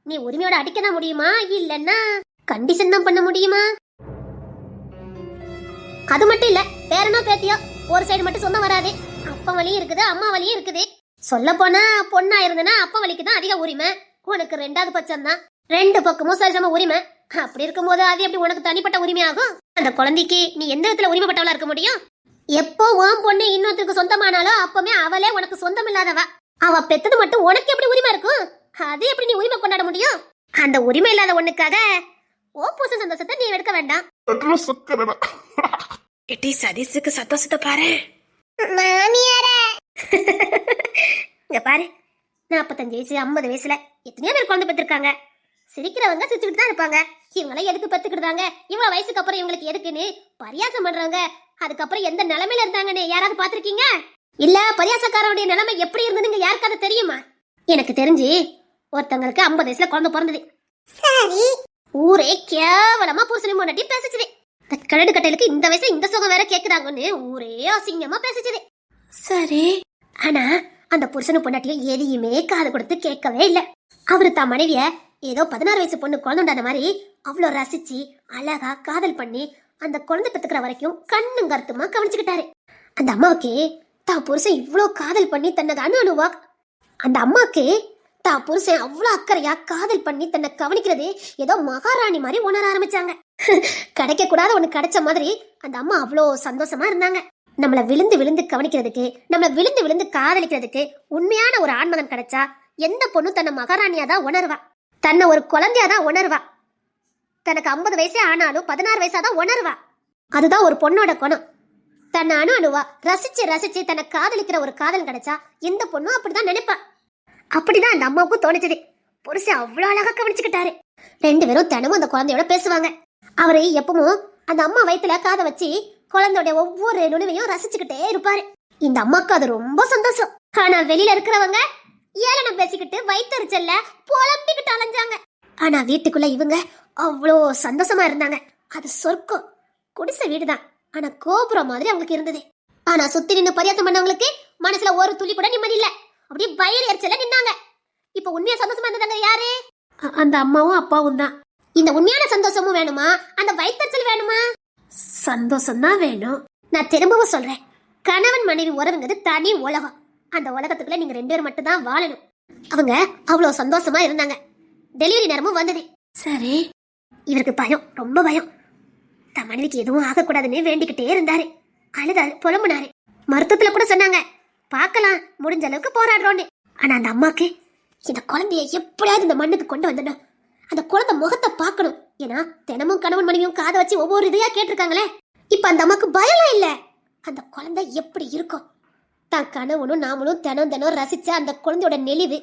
நீ உரிமையோட அடிக்க தான் முடியுமா, இல்லன்னா கண்டிஷன் தான் பண்ண முடியுமா? அது மட்டும் இல்ல, பேரனோ பேத்தியோ ஒரு சைடு மட்டும் சொந்தம் வராது. அப்பா வழியும் இருக்குது, அம்மா வழியும் இருக்குது. சொல்ல போனா பொண்ணா இருந்தனா அப்பா வழிக்கு தான் அதிக உரிமை, உனக்கு ரெண்டாவது பட்சம் தான். ரெண்டு பக்கமும் சரிசம உரிமை. அப்படி இருக்கும்போது அது எப்படி உனக்கு தனிப்பட்ட உரிமை ஆகும்? அந்த குழந்தைக்கு நீ எந்த விதத்துல உரிமைப்பட்டவளா இருக்க முடியும்? எப்போ உன் பொண்ணு இன்னொருத்தருக்கு சொந்தமானாலோ அப்பமே அவளே உனக்கு சொந்தம் இல்லாதவா. அவ பெத்தது மட்டும் உனக்கு எப்படி உரிமை இருக்கும்? அது எப்படி நீ உரிமை கொண்டாட முடியும்? அந்த உரிமை இல்லாத ஒண்ணுக்காக ஓ புருஷன் சந்தோஷத்தை நீ எடுக்க வேண்டாம். எட்டி சதீஷுக்கு சந்தோஷத்தை பாரு. மாமியாரே, இங்க பாரு, 45 வயசு 50 வயசுல எத்தனையோ பேர் குழந்தை பெற்றிருக்காங்க. சிரிக்கிறவங்க சிரிச்சுக்கிட்டு தான் இருப்பாங்க. இவங்களாம் எதுக்கு பெத்துக்கிட்டாங்க, இவ்வளவு வயசுக்கு அப்புறம் இவங்களுக்கு எதுக்குன்னு பரியாசம் பண்றாங்க. அதுக்கப்புறம் எந்த நிலைமையில இருந்தாங்கன்னு யாராவது பாத்திருக்கீங்க? இல்ல பரியாசக்காரனுடைய நிலைமை எப்படி இருந்ததுன்னு யாருக்காவது தெரியுமா? எனக்கு தெரிஞ்சு ஒருத்தங்களுக்கு 50 வயசுல குழந்தை பிறந்தது. சரி, ஊரே கேவலமா புருஷனை முன்னாடி பேசிச்சுது. கரடு கட்டையிலுக்கு இந்த வயசுல இந்த சுகம் வேற கேக்குறாங்கன்னு ஊரே அசிங்கமா பேசிச்சுது. சரி, ஆனா அந்த புருஷனு பொண்டாட்டியும் எதையுமே காது கொடுத்து கேட்கவே இல்ல. அவரு தான் மனைவிய ஏதோ 16 வயசு பொண்ணு குழந்தைண்டான மாதிரி அவ்வளோ ரசிச்சு அழகா காதல் பண்ணி அந்த குழந்தை பெத்துக்கிற வரைக்கும் கண்ணும் கருத்துமா கவனிச்சுக்கிட்டாரு. அந்த அம்மாவுக்கு தான் புருஷன் இவ்வளோ காதல் பண்ணி தன்னை அணுவா, அந்த அம்மாக்கு தான் புருஷன் அவ்வளோ அக்கறையா காதல் பண்ணி தன்னை கவனிக்கிறது ஏதோ மகாராணி மாதிரி உணர ஆரம்பிச்சாங்க. கிடைக்க கூடாத ஒண்ணு கிடைச்ச மாதிரி அந்த அம்மா அவ்வளோ சந்தோஷமா இருந்தாங்க. நம்மள விழுந்து விழுந்து கவனிக்கிறதுக்கு, நம்மள விழுந்து விழுந்து காதலிக்கிறதுக்கு உண்மையான ஒரு ஆண்மகன் கிடைச்சா எந்த பொண்ணும் தன்னை மகாராணியா தான் உணர்வா, தன்னை ஒரு குழந்தையா தான் உணர்வா. தனக்கு 50 வயசே ஆனாலும் 16 வயசா தான் உணர்வா. அதுதான் ஒரு பொண்ணோட குணம். தன்னை அணுவா ரசிச்சு ரசிச்சு தன்னை காதலிக்கிற ஒரு காதல் கிடைச்சா எந்த பொண்ணும் அப்படிதான் நினைப்பா. அப்படிதான் அந்த அம்மாவுக்கும் தோணிச்சது. புருஷன் அவ்வளவு அழகா கவனிச்சுக்கிட்டாரு. 2 பேரும் தினமும் அந்த குழந்தையோட பேசுவாங்க. அவரு எப்பவும் அந்த அம்மா வயித்துல காதை வச்சு குழந்தையோட ஒவ்வொரு நுணுவையும் ரசிச்சுக்கிட்டே இருப்பாரு. இந்த அம்மாக்கு அது ரொம்ப சந்தோஷம். ஆனா வெளியில இருக்கிறவங்க ஏளனம் பேசிக்கிட்டு வயிற்றுச்சல்ல புலம்பிக்கிட்டு அலைஞ்சாங்க. ஆனா வீட்டுக்குள்ள இவங்க அவ்வளோ சந்தோஷமா இருந்தாங்க. அது சொர்க்கம். குடிசை வீடுதான், ஆனா கோபுரம் மாதிரி அவங்களுக்கு இருந்தது. ஆனா சுத்தி நின்று பரியாசம் பண்ணவங்களுக்கு மனசுல ஒரு துளி கூட நிம்மதி இல்ல. அப்படியே வயிறு எரிச்சல நின்னாங்க. இப்ப உண்மையா சந்தோஷமா இருந்ததாங்க யாரு? அந்த அம்மாவும் அப்பாவும் தான். இந்த உண்மையான சந்தோஷமும் வேணுமா, அந்த வயிற்றுச்சல் வேணுமா? சந்தோஷம் தான் வேணும். நான் திரும்பவும் சொல்றேன், கணவன் மனைவி உறவுங்கிறது தனி உலகம். அந்த உலகத்துக்குள்ள நீங்க 2 பேர் மட்டும் தான் வாழணும். அவங்க அவ்வளவு சந்தோஷமா இருந்தாங்க. டெலிவரி நேரமும் வந்தது. சரி, இவருக்கு பயம், ரொம்ப பயம். தன் மனைவிக்கு எதுவும் ஆகக்கூடாதுன்னு வேண்டிக்கிட்டே இருந்தாரு. அழுதாரு, புலம்புனாரு. மருத்துவத்துல கூட சொன்னாங்க, பார்க்கலாம், முடிஞ்ச அளவுக்கு போராடுறோன்னு. ஆனா அந்த அம்மாக்கு இந்த குழந்தைய எப்படியாவது இந்த மண்ணுக்கு கொண்டு வந்துடணும், அந்த குழந்தை முகத்தை பார்க்கணும். ஏன்னா தினமும் கணவன் மனைவியும் காதை வச்சு ஒவ்வொரு இதையா கேட்டிருக்காங்களே. இப்ப அந்த அம்மாக்கு பயம் இல்ல. அந்த குழந்தை எப்படி இருக்கும், தான் கணவனும் நாமளும் தினம் தினம் ரசிச்ச அந்த குழந்தையோட நெளிவு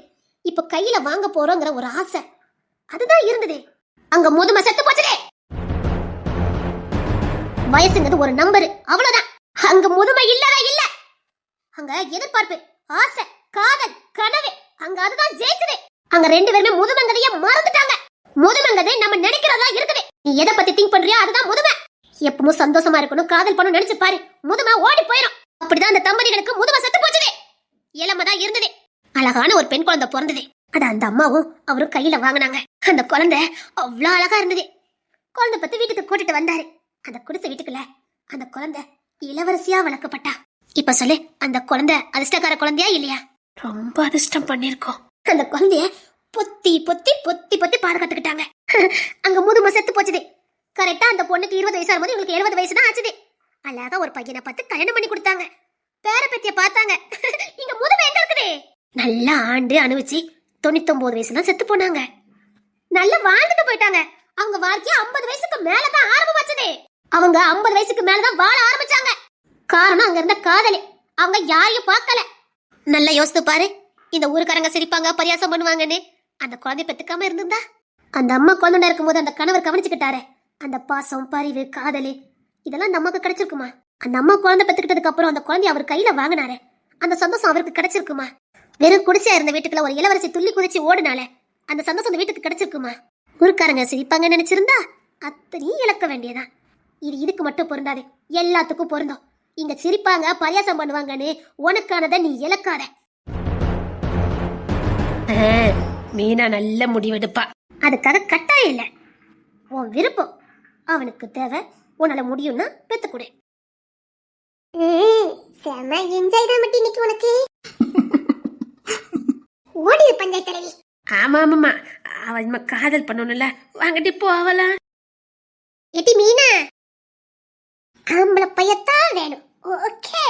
இப்ப கையில வாங்க போறோங்கிற ஒரு ஆசை அதுதான் இருந்தது. அங்க முதுமை செத்து போச்சுதே. வயசுங்கிறது ஒரு நம்பர், அவ்வளவுதான். அங்க முதுமை இல்லவே இல்ல. அங்க எதிர்பார்ப்பு, ஆசை, காதல், கனவு, அங்க அதுதான் ஜெயிச்சது. அங்க 2 பேருமே முதுமைங்கதைய மறந்துட்டாங்க. முதுமைங்கதை நம்ம நினைக்கிறதா இருக்குது. நீ எதை பத்தி திங்க் பண்றியோ அதுதான் முதுமை. எப்பவும் சந்தோஷமா இருக்கணும், காதல் பண்ணணும் நினைச்சு பாரு, முதுமை ஓடி போயிடும். அப்படிதான் அந்த தம்பதிகளுக்கு முதுமை செத்து போச்சுது. இளமை தான் இருந்தது. அழகான ஒரு பெண் குழந்தை பிறந்தது. அத அந்த அம்மாவும் அவரும் கையில வாங்கினாங்க. அந்த குழந்தை அவ்வளவு அழகா இருந்தது. குழந்தை பத்தி வீட்டுக்கு கூட்டிட்டு வந்தாரு. அந்த குடிசை வீட்டுக்குள்ள அந்த குழந்தை இளவரசியா வளர்க்கப்பட்டா. இப்ப சொல்லு, அந்த குழந்தை அதிர்ஷ்டக்கார குழந்தையா இல்லையா? ரொம்ப அதிர்ஷ்டம் பண்ணிருக்கோம். அந்த குழந்தைய பொத்தி பொத்தி பொத்தி பொத்தி பாதுகாத்துக்கிட்டாங்க. அங்க முதுமை செத்து போச்சுது. கரெக்டா அந்த பொண்ணுக்கு 20 வயசு ஆகும்போது இவங்களுக்கு 70 வயசு தான் ஆச்சுது. அழகா ஒரு பையனை பார்த்து கல்யாணம் பண்ணி கொடுத்தாங்க. பேர பத்திய பார்த்தாங்க. இங்க முதுமை எங்க இருக்குது? நல்லா ஆண்டு அனுபவிச்சு 99 வயசுல செத்து போனாங்க. நல்லா வாழ்ந்துட்டு போயிட்டாங்க. அவங்க வாழ்க்கைய 50 வயசுக்கு மேலதான் ஆரம்பமாச்சதே. அவங்க 50 வயசுக்கு மேலதான் வாழ ஆரம்பிச்சாங்க. காரணம் அங்க இருந்த காதலி. அவங்க யாரையும் பார்க்கல. நல்லா யோசித்து பாரு. இந்த ஊருக்காரங்க சிரிப்பாங்க, பரியாசம் பண்ணுவாங்கன்னு அந்த குழந்தை பெத்துக்காம இருந்திருந்தா, அந்த அம்மா குழந்தை இருக்கும்போது அந்த கணவர் கவனிச்சுக்கிட்டாரு. அந்த பாசம், பரிவு, காதலு இதெல்லாம் அந்த அம்மாவுக்கு கிடைச்சிருக்குமா? அந்த அம்மா குழந்தை பெத்துக்கிட்டதுக்கு அப்புறம் அந்த குழந்தைய அவர் கையில வாங்கினாரு. அந்த சந்தோஷம் அவருக்கு கிடைச்சிருக்குமா? வெறும் குடிசையா இருந்த வீட்டுக்குள்ள ஒரு இளவரசி துள்ளி குதிச்சு ஓடுனால அந்த சந்தோஷம் அந்த வீட்டுக்கு கிடைச்சிருக்குமா? ஊருக்காரங்க சிரிப்பாங்கன்னு நினைச்சிருந்தா அத்தனையும் இழக்க வேண்டியதான். இதுக்கு மட்டும் பொருந்தாது, எல்லாத்துக்கும் பொருந்தும். இங்க சிரிப்பாங்க, பரியாசம் பண்ணுவாங்கன்னு உனக்கானதை நீ இழக்காத. மீனா நல்ல முடிவெடுப்பா. அதுக்காக கட்டாயம் இல்ல, உன் விருப்பம். அவனுக்கு தேவை, உன்னால முடியும்னா பெத்துக்கூட. செம என்ஜாய் தான் மட்டி இன்னைக்கு உனக்கு. ஓடிடு பஞ்சாயத்து தலைவி. ஆமா ஆமாமா, அவன் இனிமே காதல் பண்ணணும்ல, வாங்கட்டி போவலாம். எட்டி மீனா, ஆம்பளை பையத்தான் வேணும். ஓகே.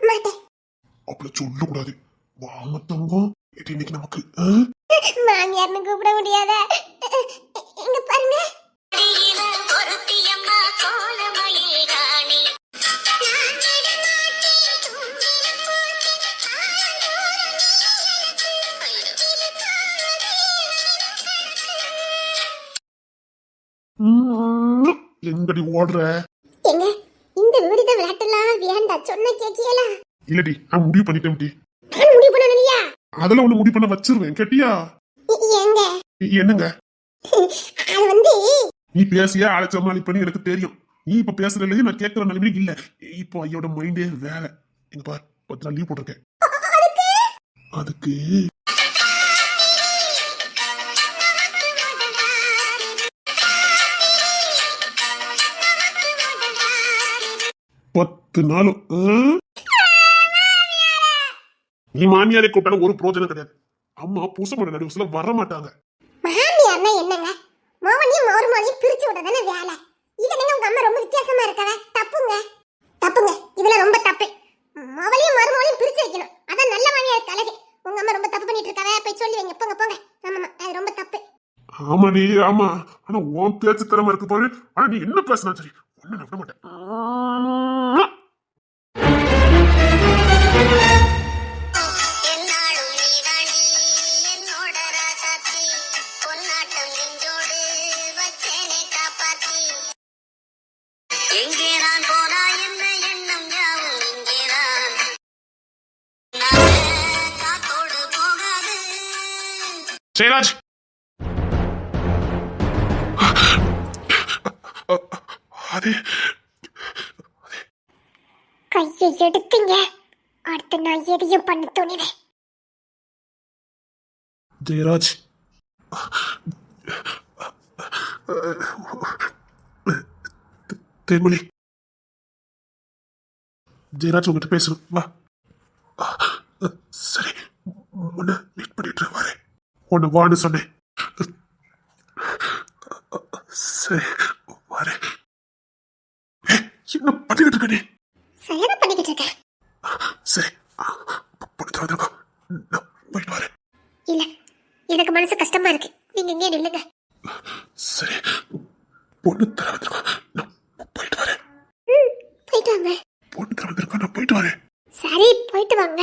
மாட்டேன். அப்படி சொல்லக்கூடாது. வாங்க தங்கம், இது இன்னைக்கு நமக்கு மாமியார்னு கூப்பிட முடியாத. இங்க பாருங்க. எங்கடி ஓடுற? எங்க இந்த விபரீத விளையாட்டுலாம் வேண்டாம், சொன்ன கேக்கியலா? இல்லடி, நான் முடிவு பண்ணிட்டேன் டி. நான் முடிவு பண்ணலையா? அதெல்லாம் ஒண்ணு முடிவு பண்ண வச்சிருவேன், கேட்டியா? எங்க என்னங்க? அது வந்து நீ பேசிய அழைச்சமாளி பண்ணி எனக்கு தெரியும். நீ இப்ப பேசுறதுலயே நான் கேட்கற நிலைமை இல்ல. இப்போ ஐயோட மைண்டே வேலை. எங்க பார், 10 நாள் லீவ் போட்டிருக்கேன். அதுக்கு 10 நாளும் நீ மாமியாரை கூப்பிட்டாலும் ஒரு பிரோஜனம் கிடையாது. அம்மா பூசமான நடுவுல வர மாட்டாங்க. மாமியார்னா என்னங்க? மோவனையும் மோர்மோனையும் பிரிச்சு விடுறதானே வேலை. இத நீங்க உங்க அம்மா ரொம்ப வித்தியாசமா இருக்கவே. தப்புங்க, தப்புங்க, இதுல ரொம்ப தப்பு. மோவனையும் மருமோனையும் பிரிச்சு வைக்கணும், அதான் நல்ல மாமியார் அழகு. உங்க அம்மா ரொம்ப தப்பு பண்ணிட்டு இருக்காவே, போய் சொல்லி வைங்க. போங்க போங்க. ஆமா, அது ரொம்ப தப்பு. ஆமாடி, ஆமா. ஆனா உன் பேச்சு திறமை இருக்கு பாரு. ஆனா நீ என்ன பேசினா சரி, ஒண்ணு நான் விட மாட்டேன். ஜெயராஜ், அது கையை எடுத்தீங்க, அடுத்து நான் எதையும் பண்ண துணிவேன். ஜெயராஜ், தேன்மொழி, ஜெயராஜ் உங்ககிட்ட பேசணும், வா. சரி, உன்னை மீட் பண்ணிட்டு வரேன். உன்னை வான்னு சொன்னேன். சரி, வரேன். என்ன பண்ணிக்கிட்டு இருக்க நீ? சரியாதான் பண்ணிக்கிட்டு இருக்கேன். சரி, போயிட்டு வந்திருக்கோம், நான் போயிட்டு வரேன். இல்ல, எனக்கு மனசு கஷ்டமா இருக்கு, நீங்க இங்கே நில்லுங்க. சரி, பொண்ணு தர வந்திருக்கோம், நான் போயிட்டு வரேன். போயிட்டு வாங்க. பொண்ணு தர வந்திருக்கோம், நான் போயிட்டு வரேன். சரி, போயிட்டு வாங்க.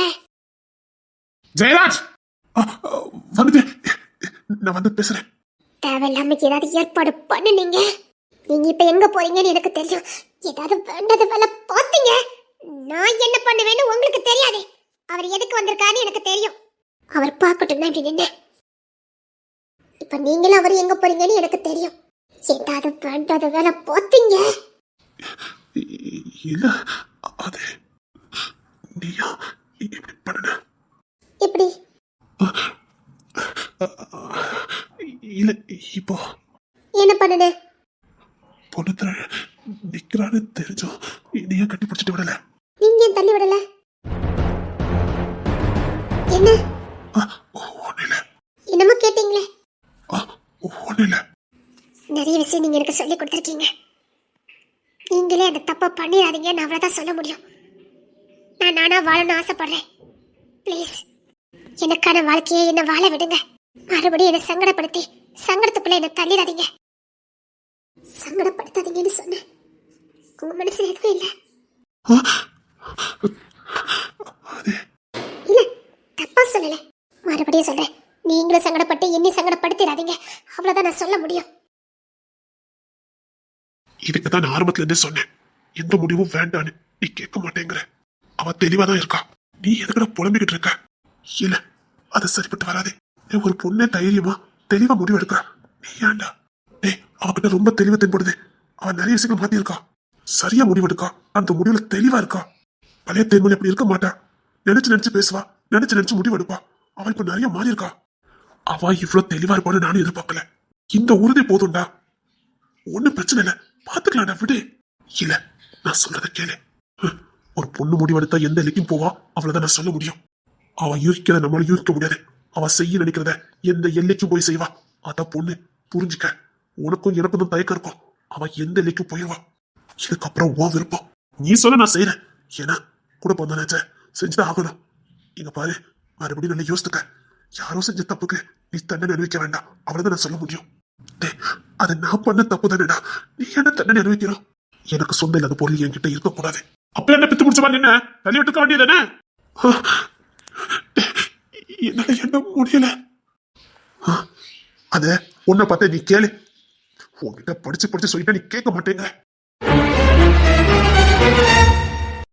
ஜெயராஜ், வந்துட்டு நான் வந்து பேசுறேன். தேவையில்லாம ஏதாவது ஏற்பாடு பண்ணுனீங்க. நீங்க இப்ப எங்க போறீங்கன்னு எனக்கு தெரியும். ஏதாவது வேண்டாத வேலை பார்த்தீங்க, நான் என்ன பண்ணுவேன்னு உங்களுக்கு தெரியாது. அவர் எதுக்கு வந்திருக்காருன்னு எனக்கு தெரியும். அவர் பார்க்கட்டும் தான் இப்படி நின்ன. இப்ப நீங்களும் அவர் எங்க போறீங்கன்னு எனக்கு தெரியும். ஏதாவது வேண்டாத வேலை பார்த்தீங்க. இல்ல, அது நீயா இப்படி பண்ண? எப்படி? இல்ல, இப்போ என்ன பண்ணுன? பொண்ணு தர நிக்கிறான்னு தெரிஞ்சோம், நீங்க கட்டி பிடிச்சிட்டு விடல. நீங்க ஏன் தள்ளி விடல? என்ன? விஷயம் நீங்க எனக்கு சொல்லி கொடுத்துருக்கீங்க. நீங்களே அந்த தப்பை பண்ணிடாதீங்கன்னு அவ்வளவுதான் சொல்ல முடியும். நான் நானா வாழணும்னு ஆசைப்படுறேன். ப்ளீஸ் எனக்கான வாழ்க்கையை என்ன வாழ விடுங்க. மறுபடியும் என்னை சங்கடப்படுத்தி சங்கடத்துக்குள்ள என்ன தள்ளிடாதீங்க. சங்கடப்படுத்தாதீங்கன்னு சொன்னேன். உங்க மனசுல எதுவும் இல்லை. இல்ல தப்பா சொல்லல. மறுபடியும் சொல்றேன், நீங்களும் சங்கடப்பட்டு என்னை சங்கடப்படுத்திடாதீங்க. அவ்வளவுதான் நான் சொல்ல முடியும். இதுக்கு தான் நான் ஆரம்பத்துல இருந்தே சொன்னேன், எந்த முடிவும் வேண்டான்னு. நீ கேட்க மாட்டேங்கிற. அவ தெளிவா தான் இருக்கா. நீ எதுக்கட புலம்பிக்கிட்டு இருக்க? இல்ல, அது சரிப்பட்டு வராது. ஒரு பொண்ணே தைரியமா தெளிவா முடிவு எடுக்கிறா. நீ ஏன்டா? அவகிட்ட ரொம்ப தெளிவா தென்படுது. அவ நிறைய விஷயங்கள் மாத்தி இருக்கா. சரியா முடிவெடுக்கா. அந்த முடிவுல தெளிவா இருக்கா. பழைய தேர்மொழி அப்படி இருக்க மாட்டா. நினைச்சு நினைச்சு பேசுவா, நினைச்சு நினைச்சு முடிவெடுப்பா. அவ இப்ப நிறைய மாறி இருக்கா. அவ இவ்வளவு தெளிவா இருப்பான்னு நானும் எதிர்பார்க்கல. இந்த உறுதி போதும்டா. ஒண்ணும் பிரச்சனை இல்ல, பாத்துக்கலாம்டா, விடு. இல்ல, நான் சொல்றத கேளு. ஒரு பொண்ணு முடிவெடுத்தா எந்த எல்லைக்கும் போவா, அவ்வளவுதான் நான் சொல்ல முடியும். அவ யூகிக்கிறத நம்மளால யூகிக்க முடியாது. அவ செய்ய நினைக்கிறத எந்த எல்லைக்கும் போய் செய்வா. அதான் பொண்ணு, புரிஞ்சுக்க. உனக்கும் எனக்கும் தான் தயக்கம் இருக்கும். அவ எந்த எல்லைக்கும் போயிடுவா. இதுக்கப்புறம் உன் விருப்பம். நீ சொல்ல நான் செய்யறேன். ஏன்னா கூட போந்தானே செஞ்சுதான் ஆகணும். இங்க பாரு, மறுபடியும் நல்லா யோசித்துக்க. யாரோ செஞ்ச தப்புக்கு நீ தண்டனை அனுபவிக்க வேண்டாம். அவ்வளவுதான் நான் சொல்ல முடியும். அது நான் பண்ண தப்பு தானேடா. நீ என்ன தண்டனை அனுபவிக்கிறோம்? எனக்கு சொந்த இல்லாத பொருள் என்கிட்ட இருக்கக்கூடாது. அப்ப என்ன பித்து முடிச்ச மாதிரி என்ன தள்ளி விட்டுக்க வேண்டியதானே? என்னால என்ன முடியல. அத உன்னை பார்த்த நீ கேளு. உன்கிட்ட படிச்சு படிச்சு சொல்லிட்டா நீ கேட்க மாட்டேங்க.